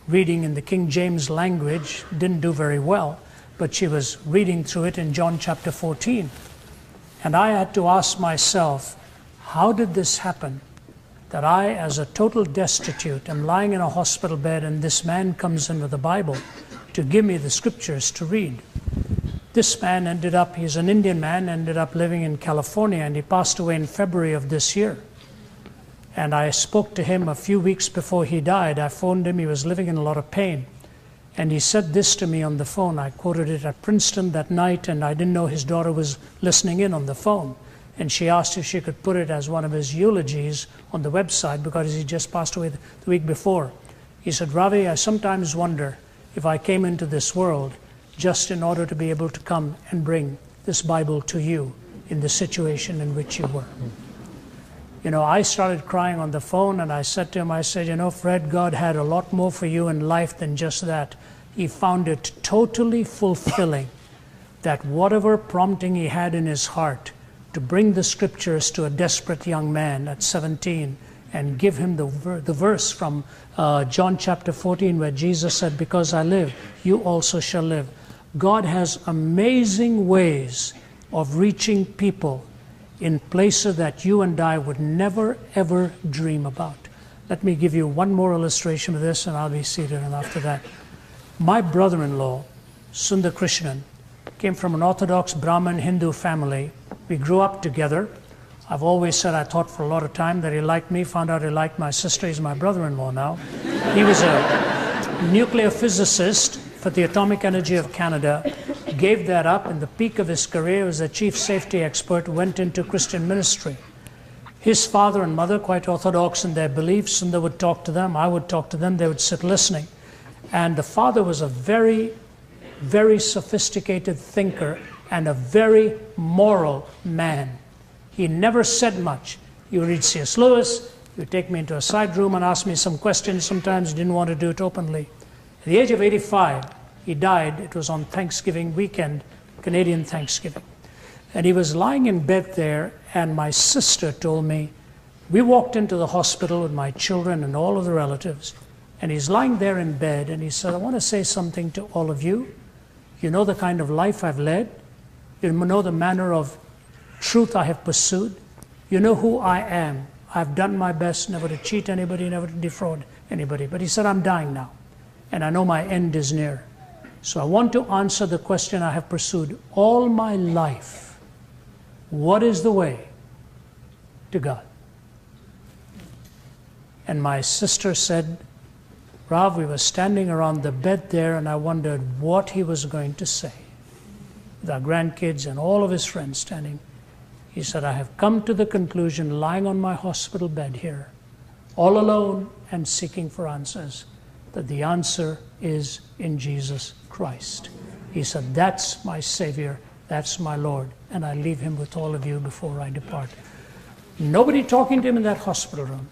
reading in the King James language, didn't do very well, but she was reading through it in John chapter 14. And I had to ask myself, how did this happen? That I, as a total destitute, am lying in a hospital bed and this man comes in with the Bible to give me the scriptures to read. This man ended up, he's an Indian man, ended up living in California, and he passed away in February of this year. And I spoke to him a few weeks before he died. I phoned him, he was living in a lot of pain. And he said this to me on the phone. I quoted it at Princeton that night, and I didn't know his daughter was listening in on the phone. And she asked if she could put it as one of his eulogies on the website because he just passed away the week before. He said, Ravi, I sometimes wonder if I came into this world just in order to be able to come and bring this Bible to you in the situation in which you were. You know, I started crying on the phone, and I said to him, I said, you know, Fred, God had a lot more for you in life than just that. He found it totally fulfilling that whatever prompting he had in his heart to bring the scriptures to a desperate young man at 17 and give him the verse from John chapter 14 where Jesus said, because I live, you also shall live. God has amazing ways of reaching people in places that you and I would never, ever dream about. Let me give you one more illustration of this and I'll be seated, and after that. My brother-in-law, Sundar Krishnan, came from an Orthodox Brahmin Hindu family. We grew up together. I've always said, I thought for a lot of time that he liked me, found out he liked my sister. He's my brother-in-law now. He was a nuclear physicist for the Atomic Energy of Canada, gave that up. In the peak of his career as a chief safety expert, went into Christian ministry. His father and mother, quite orthodox in their beliefs, Sundar would talk to them, I would talk to them, they would sit listening. And the father was a very, very sophisticated thinker and a very moral man. He never said much. He would read C.S. Lewis, he would take me into a side room and ask me some questions. Sometimes he didn't want to do it openly. At the age of 85, he died. It was on Thanksgiving weekend, Canadian Thanksgiving. And he was lying in bed there, and my sister told me, we walked into the hospital with my children and all of the relatives, and he's lying there in bed, and he said, I want to say something to all of you. You know the kind of life I've led. You know the manner of truth I have pursued. You know who I am. I've done my best never to cheat anybody, never to defraud anybody. But he said, I'm dying now, and I know my end is near. So I want to answer the question I have pursued all my life. What is the way to God? And my sister said, Rav, we were standing around the bed there, and I wondered what he was going to say. With our grandkids and all of his friends standing, he said, I have come to the conclusion, lying on my hospital bed here, all alone and seeking for answers, that the answer is in Jesus Christ. He said, that's my Savior, that's my Lord, and I leave him with all of you before I depart. Nobody talking to him in that hospital room,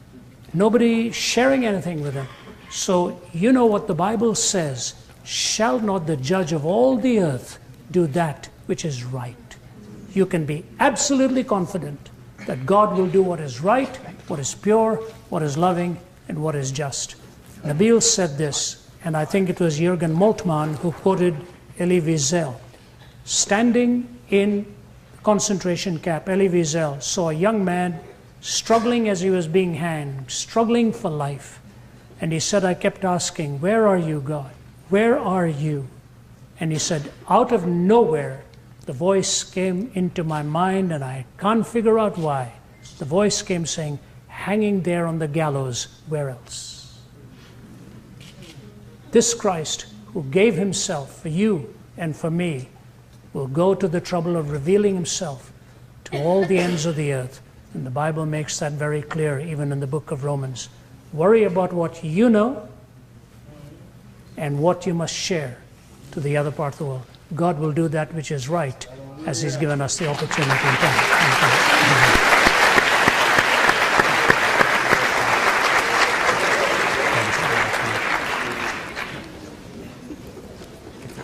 nobody sharing anything with him. So you know what the Bible says, shall not the judge of all the earth do that which is right? You can be absolutely confident that God will do what is right, what is pure, what is loving, and what is just. Nabil said this, and I think it was Jürgen Moltmann who quoted Elie Wiesel. Standing in concentration camp, Elie Wiesel saw a young man struggling as he was being hanged, struggling for life. And he said, I kept asking, where are you, God? Where are you? And he said, out of nowhere, the voice came into my mind, and I can't figure out why. The voice came saying, hanging there on the gallows, where else? This Christ, who gave himself for you and for me, will go to the trouble of revealing himself to all the ends of the earth. And the Bible makes that very clear, even in the book of Romans. Worry about what you know and what you must share to the other part of the world. God will do that which is right, as he's given us the opportunity and time.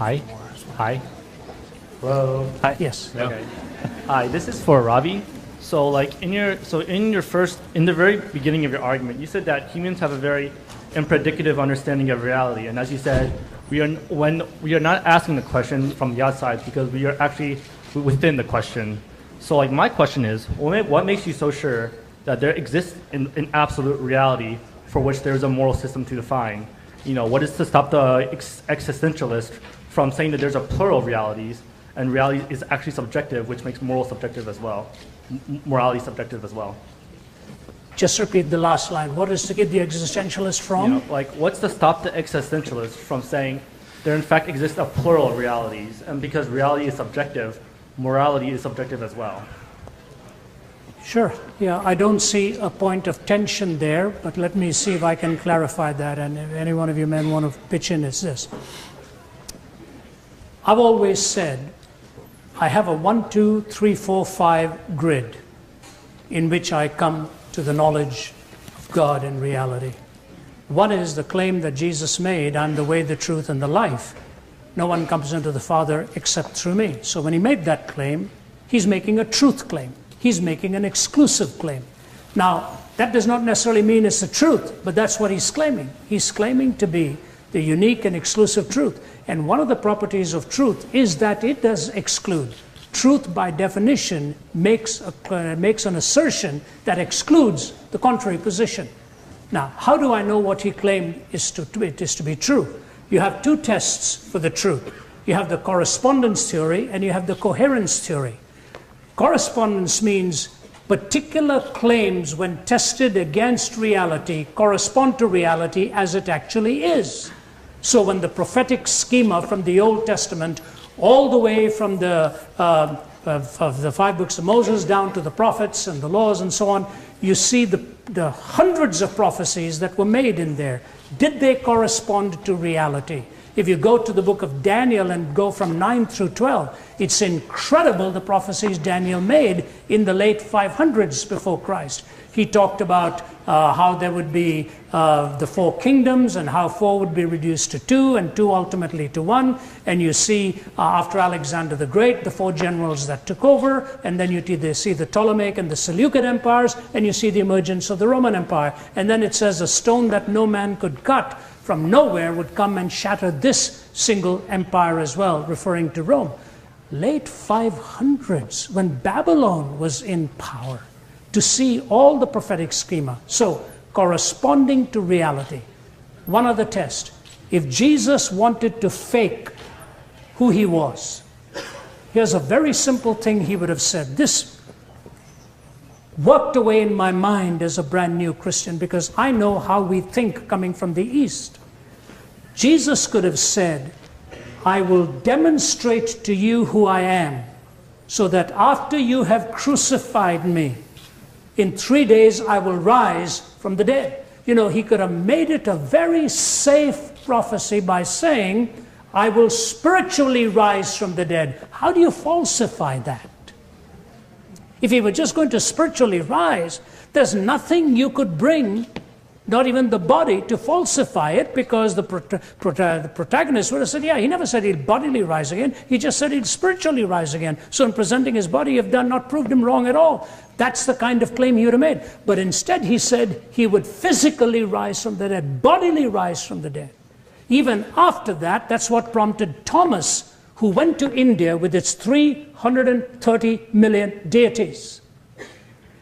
Hi. Hi. Hello. Hi. Yes. Okay. Hi. This is for Ravi. So, like in the very beginning of your argument, you said that humans have a very impredicative understanding of reality, and as you said, when we are not asking the question from the outside because we are actually within the question. So, like my question is, what makes you so sure that there exists an absolute reality for which there is a moral system to define? What is to stop the existentialist from saying that there's a plural of realities, and reality is actually subjective, which makes moral subjective as well. Morality subjective as well. Just repeat the last line. What is to get the existentialist from? What's to stop the existentialist from saying there in fact exists a plural of realities, and because reality is subjective, morality is subjective as well? Sure. Yeah, I don't see a point of tension there, but let me see if I can clarify that, and if any one of you men want to pitch in, it's this. I've always said I have a 1, 2, 3, 4, 5 grid in which I come to the knowledge of God and reality. One is the claim that Jesus made, I'm the way, the truth, and the life. No one comes into the Father except through me. So when he made that claim, he's making a truth claim. He's making an exclusive claim. Now, that does not necessarily mean it's the truth, but that's what he's claiming. He's claiming to be the unique and exclusive truth. And one of the properties of truth is that it does exclude. Truth, by definition, makes an assertion that excludes the contrary position. Now, how do I know what he claimed is to be true? You have two tests for the truth. You have the correspondence theory and you have the coherence theory. Correspondence means particular claims, when tested against reality, correspond to reality as it actually is. So when the prophetic schema from the Old Testament, all the way from the 5 books of Moses down to the prophets and the laws and so on, you see the hundreds of prophecies that were made in there. Did they correspond to reality? If you go to the book of Daniel and go from 9 through 12, it's incredible the prophecies Daniel made in the late 500s before Christ. He talked about how there would be the 4 kingdoms and how 4 would be reduced to 2 and 2 ultimately to 1. And you see after Alexander the Great, the 4 generals that took over, and then you see the Ptolemaic and the Seleucid empires, and you see the emergence of the Roman Empire. And then it says a stone that no man could cut from nowhere would come and shatter this single empire as well, referring to Rome. Late 500s, when Babylon was in power, to see all the prophetic schema. So, corresponding to reality. One other test. If Jesus wanted to fake who he was, here's a very simple thing he would have said. This worked away in my mind as a brand new Christian because I know how we think coming from the East. Jesus could have said, I will demonstrate to you who I am, so that after you have crucified me, in 3 days I will rise from the dead. He could have made it a very safe prophecy by saying, I will spiritually rise from the dead. How do you falsify that? If he were just going to spiritually rise, there's nothing you could bring, not even the body, to falsify it, because the protagonist would have said, yeah, he never said he'd bodily rise again. He just said he'd spiritually rise again. So in presenting his body, you've not proved him wrong at all. That's the kind of claim he would have made. But instead he said he would physically rise from the dead, bodily rise from the dead. Even after that, that's what prompted Thomas, who went to India with its 330 million deities,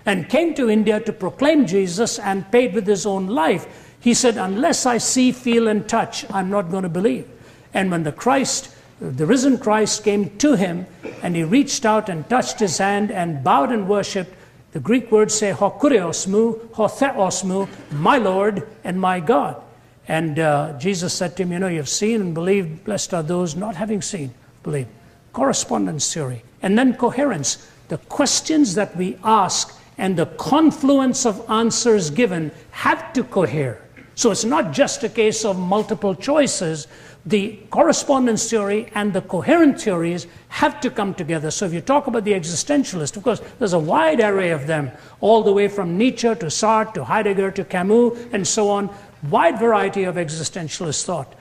and came to India to proclaim Jesus and paid with his own life. He said, unless I see, feel, and touch, I'm not going to believe. And when the risen Christ came to him, and he reached out and touched his hand and bowed and worshipped, the Greek words say, ho kurios mu, ho theos mu, my Lord and my God. And Jesus said to him, you've seen and believed, blessed are those not having seen, believe. Correspondence theory. And then coherence. The questions that we ask and the confluence of answers given have to cohere. So it's not just a case of multiple choices. The correspondence theory and the coherent theories have to come together. So if you talk about the existentialist, of course, there's a wide array of them, all the way from Nietzsche to Sartre to Heidegger to Camus and so on. Wide variety of existentialist thought.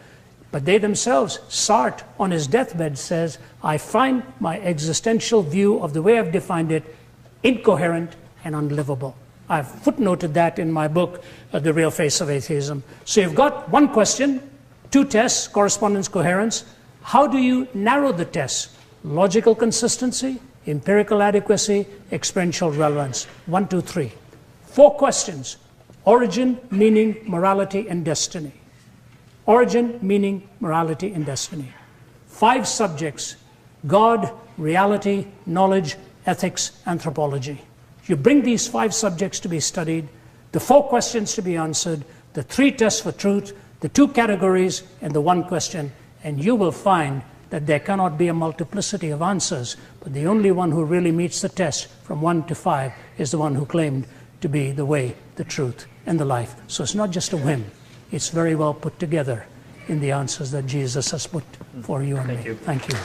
But they themselves, Sartre on his deathbed says, I find my existential view of the way I've defined it incoherent and unlivable. I've footnoted that in my book, The Real Face of Atheism. So you've got one question, two tests, correspondence, coherence. How do you narrow the tests? Logical consistency, empirical adequacy, experiential relevance. 1, 2, 3. 4 questions. Origin, meaning, morality, and destiny. Origin, meaning, morality, and destiny. 5 subjects. God, reality, knowledge, ethics, anthropology. You bring these 5 subjects to be studied, the 4 questions to be answered, the 3 tests for truth, the 2 categories, and the 1 question, and you will find that there cannot be a multiplicity of answers, but the only one who really meets the test from 1 to 5 is the one who claimed to be the way, the truth, and the life. So it's not just a whim. It's very well put together in the answers that Jesus has put for you and me. Thank you.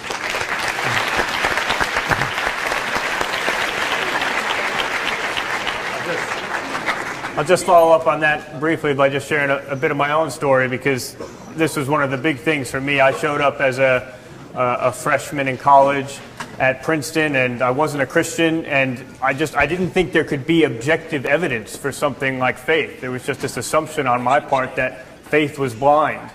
I'll just follow up on that briefly by just sharing a bit of my own story, because this was one of the big things for me. I showed up as a freshman in college at Princeton, and I wasn't a Christian, and I didn't think there could be objective evidence for something like faith. There was just this assumption on my part that faith was blind.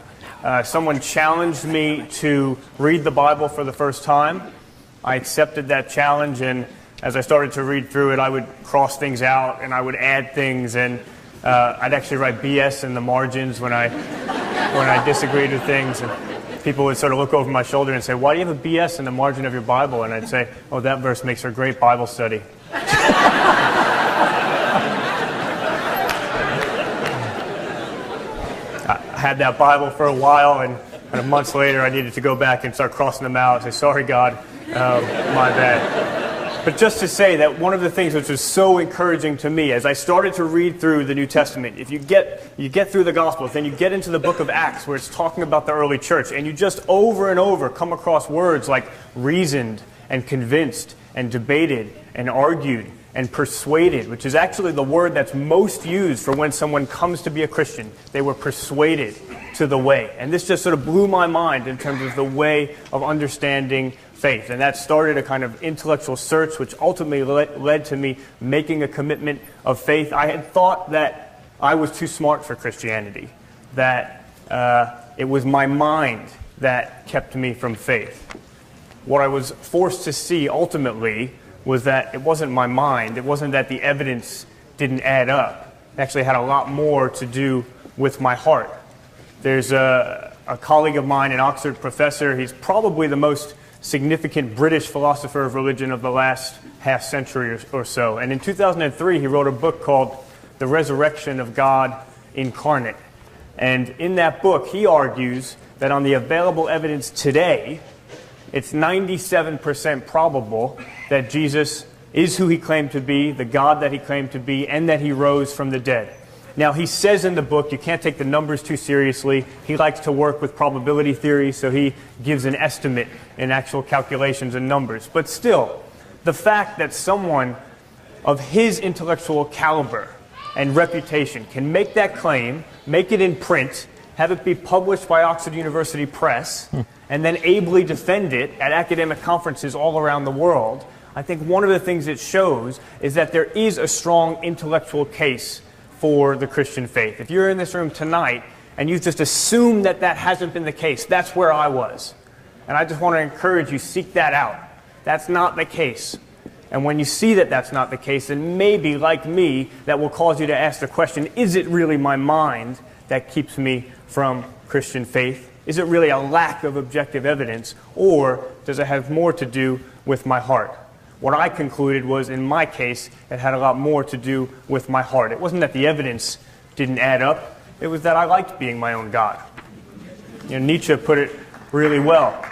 Someone challenged me to read the Bible for the first time. I accepted that challenge, and as I started to read through it, I would cross things out and I would add things, and I'd actually write BS in the margins when I disagreed with things. And people would sort of look over my shoulder and say, "Why do you have a BS in the margin of your Bible?" And I'd say, "Oh, that verse makes for a great Bible study." I had that Bible for a while, and months later I needed to go back and start crossing them out and say, "Sorry, God, my bad." But just to say that one of the things which was so encouraging to me as I started to read through the New Testament, if you get through the Gospels, then you get into the book of Acts where it's talking about the early church, and you just over and over come across words like reasoned and convinced and debated and argued and persuaded, which is actually the word that's most used for when someone comes to be a Christian. They were persuaded to the way. And this just sort of blew my mind in terms of the way of understanding faith. And that started a kind of intellectual search, which ultimately led to me making a commitment of faith. I had thought that I was too smart for Christianity, that it was my mind that kept me from faith. What I was forced to see ultimately was that it wasn't my mind. It wasn't that the evidence didn't add up. It actually had a lot more to do with my heart. There's a colleague of mine, an Oxford professor. He's probably the most significant British philosopher of religion of the last half century or so. And in 2003, he wrote a book called The Resurrection of God Incarnate. And in that book, he argues that on the available evidence today, it's 97% probable that Jesus is who he claimed to be, the God that he claimed to be, and that he rose from the dead. Now, he says in the book, you can't take the numbers too seriously. He likes to work with probability theory, so he gives an estimate in actual calculations and numbers. But still, the fact that someone of his intellectual caliber and reputation can make that claim, make it in print, have it be published by Oxford University Press, and then ably defend it at academic conferences all around the world, I think one of the things it shows is that there is a strong intellectual case for the Christian faith. If you're in this room tonight and you just assume that that hasn't been the case, that's where I was. And I just want to encourage you, seek that out. That's not the case. And when you see that that's not the case, then maybe, like me, that will cause you to ask the question, is it really my mind that keeps me from Christian faith? Is it really a lack of objective evidence, or does it have more to do with my heart? What I concluded was, in my case, it had a lot more to do with my heart. It wasn't that the evidence didn't add up. It was that I liked being my own God. You know, Nietzsche put it really well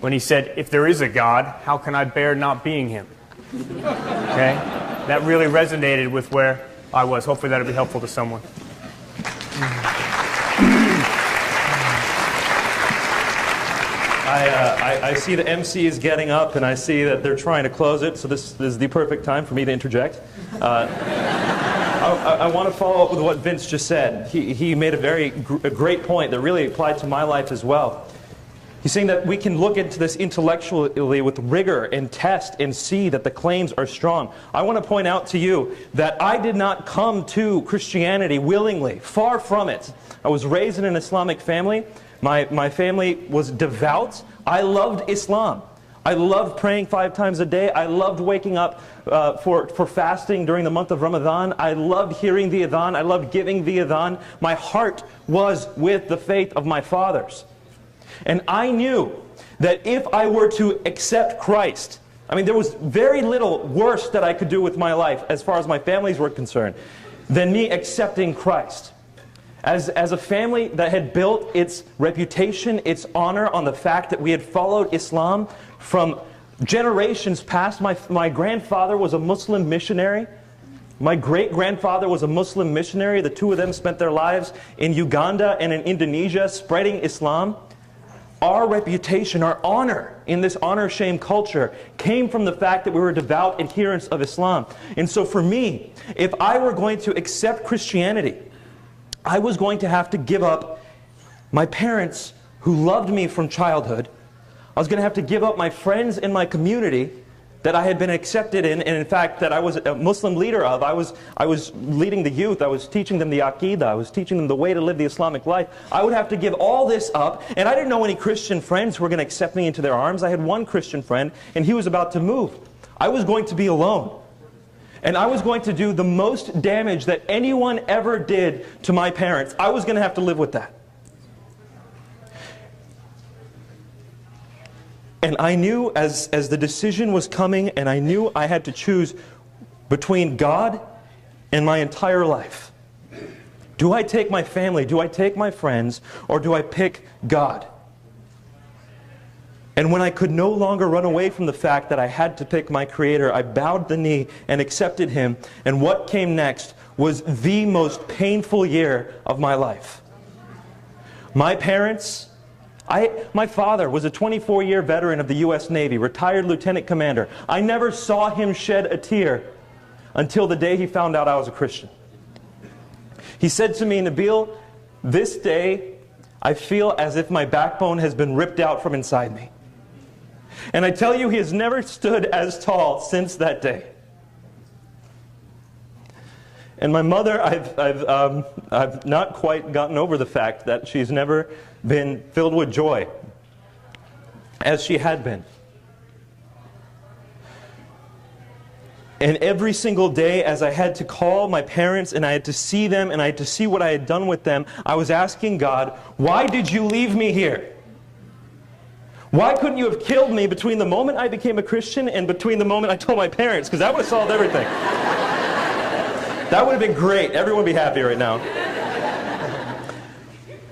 when he said, if there is a God, how can I bear not being him? Okay? That really resonated with where I was. Hopefully that'll be helpful to someone. I see the MC is getting up, and I see that they're trying to close it, so this is the perfect time for me to interject. I want to follow up with what Vince just said. He made a great point that really applied to my life as well. He's saying that we can look into this intellectually with rigor and test and see that the claims are strong. I want to point out to you that I did not come to Christianity willingly. Far from it. I was raised in an Islamic family. My family was devout. I loved Islam. I loved praying 5 times a day. I loved waking up for fasting during the month of Ramadan. I loved hearing the adhan. I loved giving the adhan. My heart was with the faith of my fathers. And I knew that if I were to accept Christ, I mean, there was very little worse that I could do with my life as far as my families were concerned than me accepting Christ. As a family that had built its reputation, its honor on the fact that we had followed Islam from generations past. My grandfather was a Muslim missionary. My great-grandfather was a Muslim missionary. The two of them spent their lives in Uganda and in Indonesia spreading Islam. Our reputation, our honor in this honor-shame culture came from the fact that we were devout adherents of Islam. And so for me, if I were going to accept Christianity, I was going to have to give up my parents who loved me from childhood. I was going to have to give up my friends in my community that I had been accepted in, and in fact that I was a Muslim leader of. I was leading the youth. I was teaching them the Aqidah. I was teaching them the way to live the Islamic life. I would have to give all this up, and I didn't know any Christian friends who were going to accept me into their arms. I had one Christian friend, and he was about to move. I was going to be alone. And I was going to do the most damage that anyone ever did to my parents. I was going to have to live with that. And I knew as the decision was coming, and I knew I had to choose between God and my entire life. Do I take my family, do I take my friends, or do I pick God? And when I could no longer run away from the fact that I had to pick my Creator, I bowed the knee and accepted Him. And what came next was the most painful year of my life. My parents, my father was a 24-year veteran of the U.S. Navy, retired lieutenant commander. I never saw him shed a tear until the day he found out I was a Christian. He said to me, "Nabil, this day I feel as if my backbone has been ripped out from inside me." And I tell you, he has never stood as tall since that day. And my mother, I've not quite gotten over the fact that she's never been filled with joy as she had been. And every single day as I had to call my parents and I had to see them and I had to see what I had done with them, I was asking God, why did you leave me here? Why couldn't you have killed me between the moment I became a Christian and between the moment I told my parents? Because that would have solved everything. That would have been great. Everyone would be happy right now.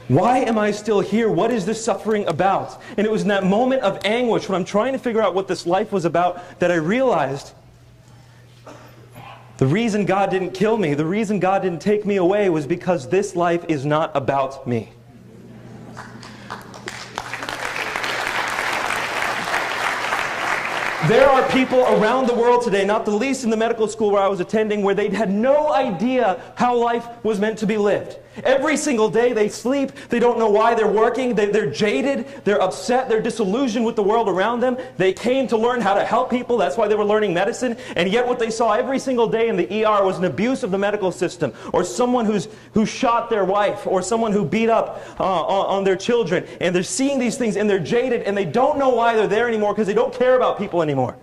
Why am I still here? What is this suffering about? And it was in that moment of anguish when I'm trying to figure out what this life was about that I realized the reason God didn't kill me, the reason God didn't take me away was because this life is not about me. There are people around the world today, not the least in the medical school where I was attending, where they had no idea how life was meant to be lived. Every single day they sleep, they don't know why they're working, they're jaded, they're upset, they're disillusioned with the world around them. They came to learn how to help people, that's why they were learning medicine, and yet what they saw every single day in the ER was an abuse of the medical system, or someone who shot their wife, or someone who beat up on their children, and they're seeing these things and they're jaded and they don't know why they're there anymore because they don't care about people anymore.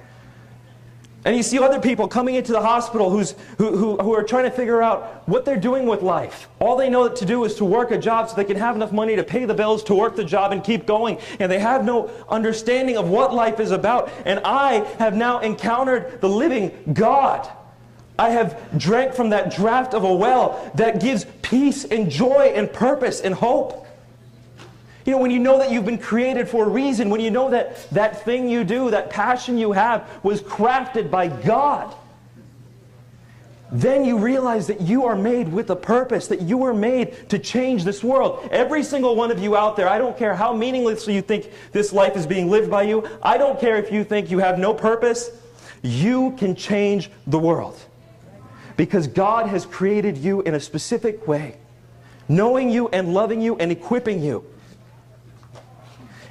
And you see other people coming into the hospital who are trying to figure out what they're doing with life. All they know to do is to work a job so they can have enough money to pay the bills, to work the job and keep going. And they have no understanding of what life is about. And I have now encountered the living God. I have drank from that draught of a well that gives peace and joy and purpose and hope. You know, when you know that you've been created for a reason, when you know that that thing you do, that passion you have, was crafted by God, then you realize that you are made with a purpose, that you were made to change this world. Every single one of you out there, I don't care how meaninglessly you think this life is being lived by you, I don't care if you think you have no purpose, you can change the world. because God has created you in a specific way, knowing you and loving you and equipping you.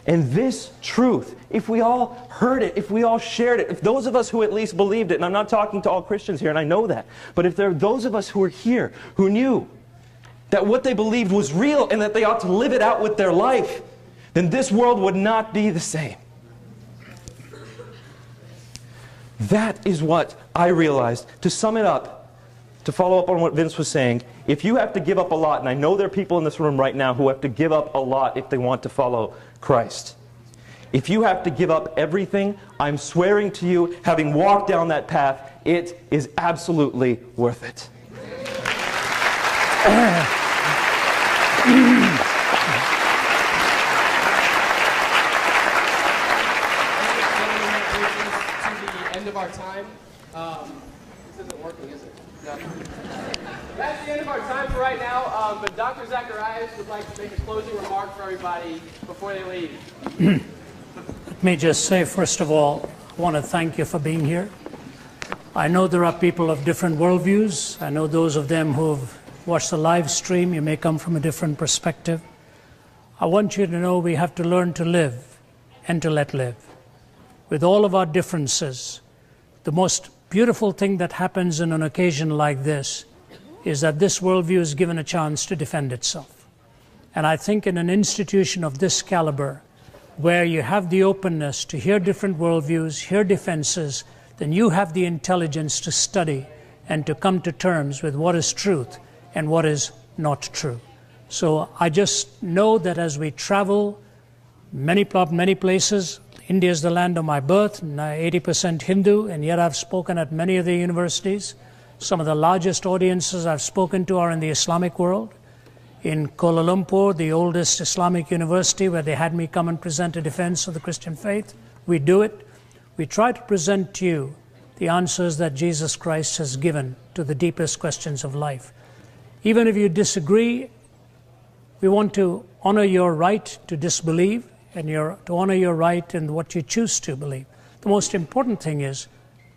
And this truth, if we all heard it, if we all shared it, if those of us who at least believed it, and I'm not talking to all Christians here, and I know that, but if there are those of us who are here who knew that what they believed was real and that they ought to live it out with their life, then this world would not be the same. That is what I realized. To sum it up, to follow up on what Vince was saying, if you have to give up a lot, and I know there are people in this room right now who have to give up a lot if they want to follow Christ. If you have to give up everything, I'm swearing to you, having walked down that path, it is absolutely worth it. Of our time. This isn't working, is it? No. That's the end of our time for right now, but Dr. Zacharias would like to make a closing remark for everybody before they leave. Let me just say, first of all, I want to thank you for being here. I know there are people of different worldviews. I know those of them who have watched the live stream, you may come from a different perspective. I want you to know we have to learn to live and to let live. With all of our differences, the most beautiful thing that happens in an occasion like this is that this worldview is given a chance to defend itself. And I think in an institution of this caliber, where you have the openness to hear different worldviews, hear defenses, then you have the intelligence to study and to come to terms with what is truth and what is not true. So I just know that as we travel many places, India is the land of my birth, 80% Hindu, and yet I've spoken at many of the universities. Some of the largest audiences I've spoken to are in the Islamic world. In Kuala Lumpur, the oldest Islamic university, where they had me come and present a defense of the Christian faith, we do it. We try to present to you the answers that Jesus Christ has given to the deepest questions of life. Even if you disagree, we want to honor your right to disbelieve, and to honor your right in what you choose to believe. The most important thing is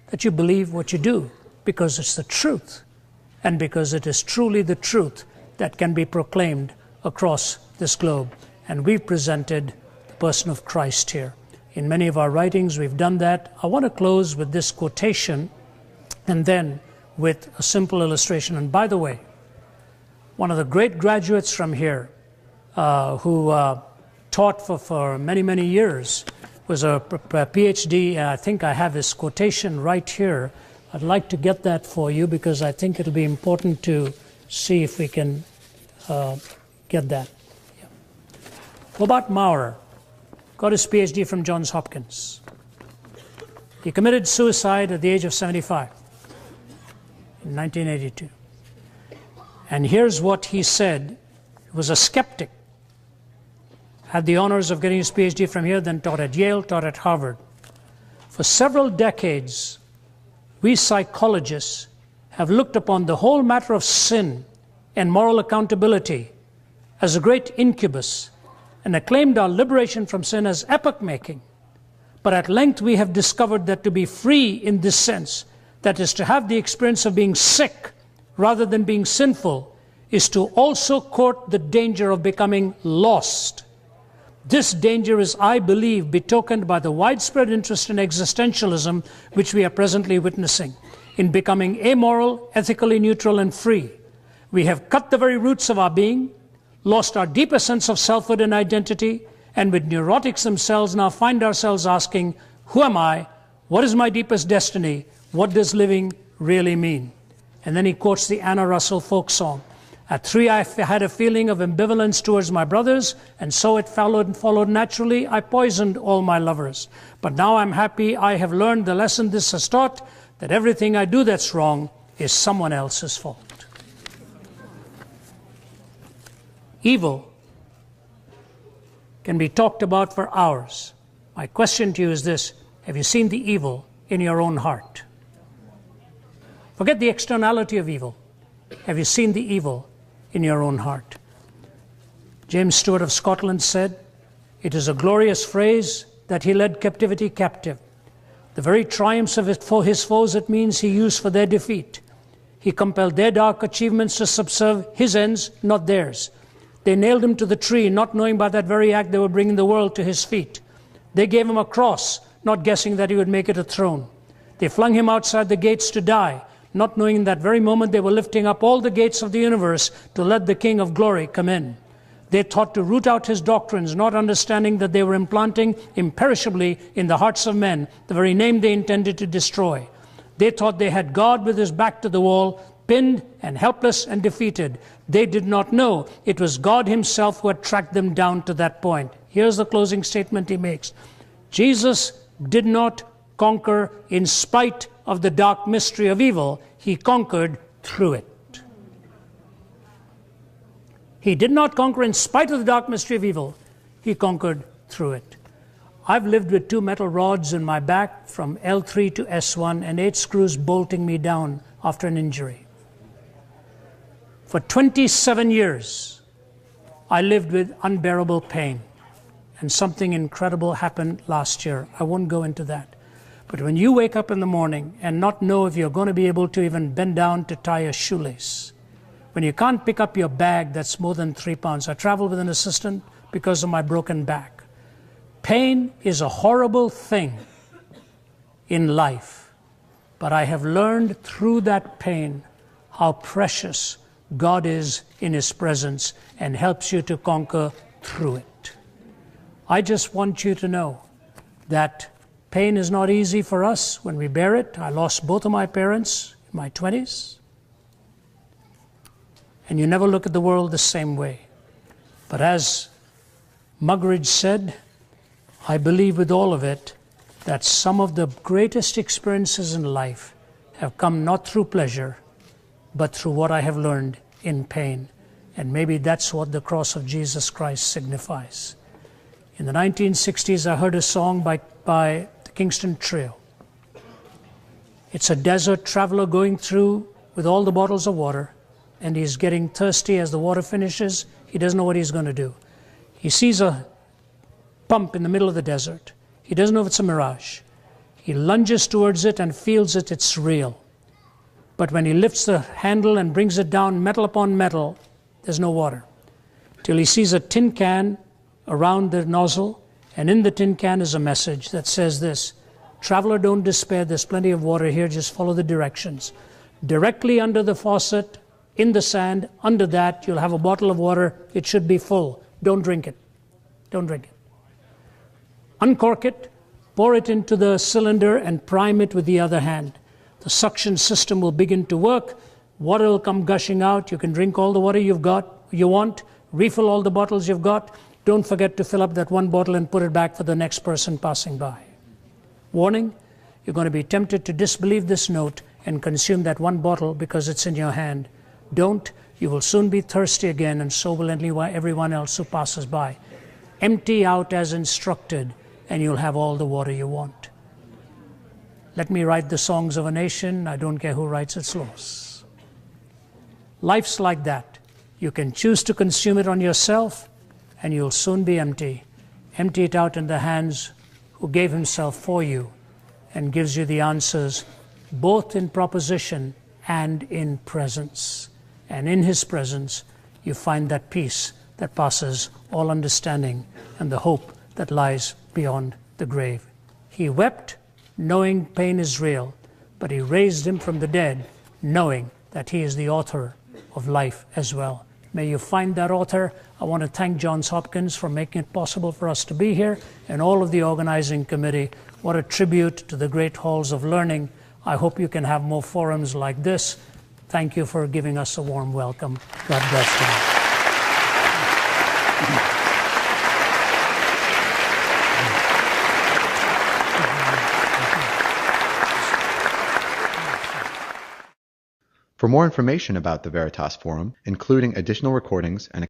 that you believe what you do, because it's the truth, and because it is truly the truth that can be proclaimed across this globe. And we've presented the person of Christ here. In many of our writings, we've done that. I want to close with this quotation, and then with a simple illustration. And by the way, one of the great graduates from here who taught for many years, was a PhD. I think I have his quotation right here. I'd like to get that for you because I think it'll be important to see if we can get that. Yeah. Hobart Maurer got his PhD from Johns Hopkins. He committed suicide at the age of 75 in 1982. And here's what he said. He was a skeptic. Had the honors of getting his PhD from here, then taught at Yale, taught at Harvard. For several decades, we psychologists have looked upon the whole matter of sin and moral accountability as a great incubus and acclaimed our liberation from sin as epoch-making. But at length we have discovered that to be free in this sense, that is to have the experience of being sick rather than being sinful, is to also court the danger of becoming lost. This danger is, I believe, betokened by the widespread interest in existentialism which we are presently witnessing, in becoming amoral, ethically neutral, and free. We have cut the very roots of our being, lost our deeper sense of selfhood and identity, and with neurotics themselves now find ourselves asking, who am I? What is my deepest destiny? What does living really mean? And then he quotes the Anna Russell folk song. At 3, I had a feeling of ambivalence towards my brothers, and so it followed naturally. I poisoned all my lovers. But now I'm happy I have learned the lesson this has taught, that everything I do that's wrong is someone else's fault. Evil can be talked about for hours. My question to you is this: have you seen the evil in your own heart? Forget the externality of evil. Have you seen the evil in your own heart? James Stewart of Scotland said, "It is a glorious phrase that he led captivity captive. The very triumphs of his foes it means he used for their defeat. He compelled their dark achievements to subserve his ends, not theirs. They nailed him to the tree, not knowing by that very act they were bringing the world to his feet. They gave him a cross, not guessing that he would make it a throne. They flung him outside the gates to die, not knowing in that very moment they were lifting up all the gates of the universe to let the King of Glory come in. They thought to root out his doctrines, not understanding that they were implanting imperishably in the hearts of men the very name they intended to destroy. They thought they had God with his back to the wall, pinned and helpless and defeated. They did not know it was God himself who had tracked them down to that point. Here's the closing statement he makes. Jesus did not conquer in spite of the dark mystery of evil. He conquered through it. He did not conquer in spite of the dark mystery of evil. He conquered through it. I've lived with 2 metal rods in my back from L3 to S1 and 8 screws bolting me down after an injury. For 27 years, I lived with unbearable pain. And something incredible happened last year. I won't go into that. But when you wake up in the morning and not know if you're going to be able to even bend down to tie a shoelace, when you can't pick up your bag that's more than 3 pounds. I travel with an assistant because of my broken back. Pain is a horrible thing in life, but I have learned through that pain how precious God is in his presence and helps you to conquer through it. I just want you to know that pain is not easy for us when we bear it. I lost both of my parents in my 20s. And you never look at the world the same way. But as Muggeridge said, I believe with all of it that some of the greatest experiences in life have come not through pleasure, but through what I have learned in pain. And maybe that's what the cross of Jesus Christ signifies. In the 1960s, I heard a song by the Kingston Trio. It's a desert traveler going through with all the bottles of water, and he's getting thirsty as the water finishes. He doesn't know what he's going to do. He sees a pump in the middle of the desert. He doesn't know if it's a mirage. He lunges towards it and feels it's real. But when he lifts the handle and brings it down metal upon metal, there's no water. Till he sees a tin can around the nozzle, and in the tin can is a message that says this: "Traveler, don't despair, there's plenty of water here, just follow the directions." Directly under the faucet, in the sand, under that, you'll have a bottle of water. It should be full. Don't drink it. Don't drink it. Uncork it, pour it into the cylinder, and prime it with the other hand. The suction system will begin to work. Water will come gushing out. You can drink all the water you want, refill all the bottles you've got. Don't forget to fill up that one bottle and put it back for the next person passing by. Warning, you're going to be tempted to disbelieve this note and consume that one bottle because it's in your hand. Don't. You will soon be thirsty again, and so will everyone else who passes by. Empty out as instructed, and you'll have all the water you want. Let me write the songs of a nation. I don't care who writes its laws. Life's like that. You can choose to consume it on yourself, and you'll soon be empty. Empty it out in the hands who gave himself for you and gives you the answers, both in proposition and in presence. And in his presence, you find that peace that passes all understanding and the hope that lies beyond the grave. He wept, knowing pain is real, but he raised him from the dead, knowing that he is the author of life as well. May you find that author. I want to thank Johns Hopkins for making it possible for us to be here, and all of the organizing committee. What a tribute to the great halls of learning. I hope you can have more forums like this. Thank you for giving us a warm welcome. God bless you. For more information about the Veritas Forum, including additional recordings and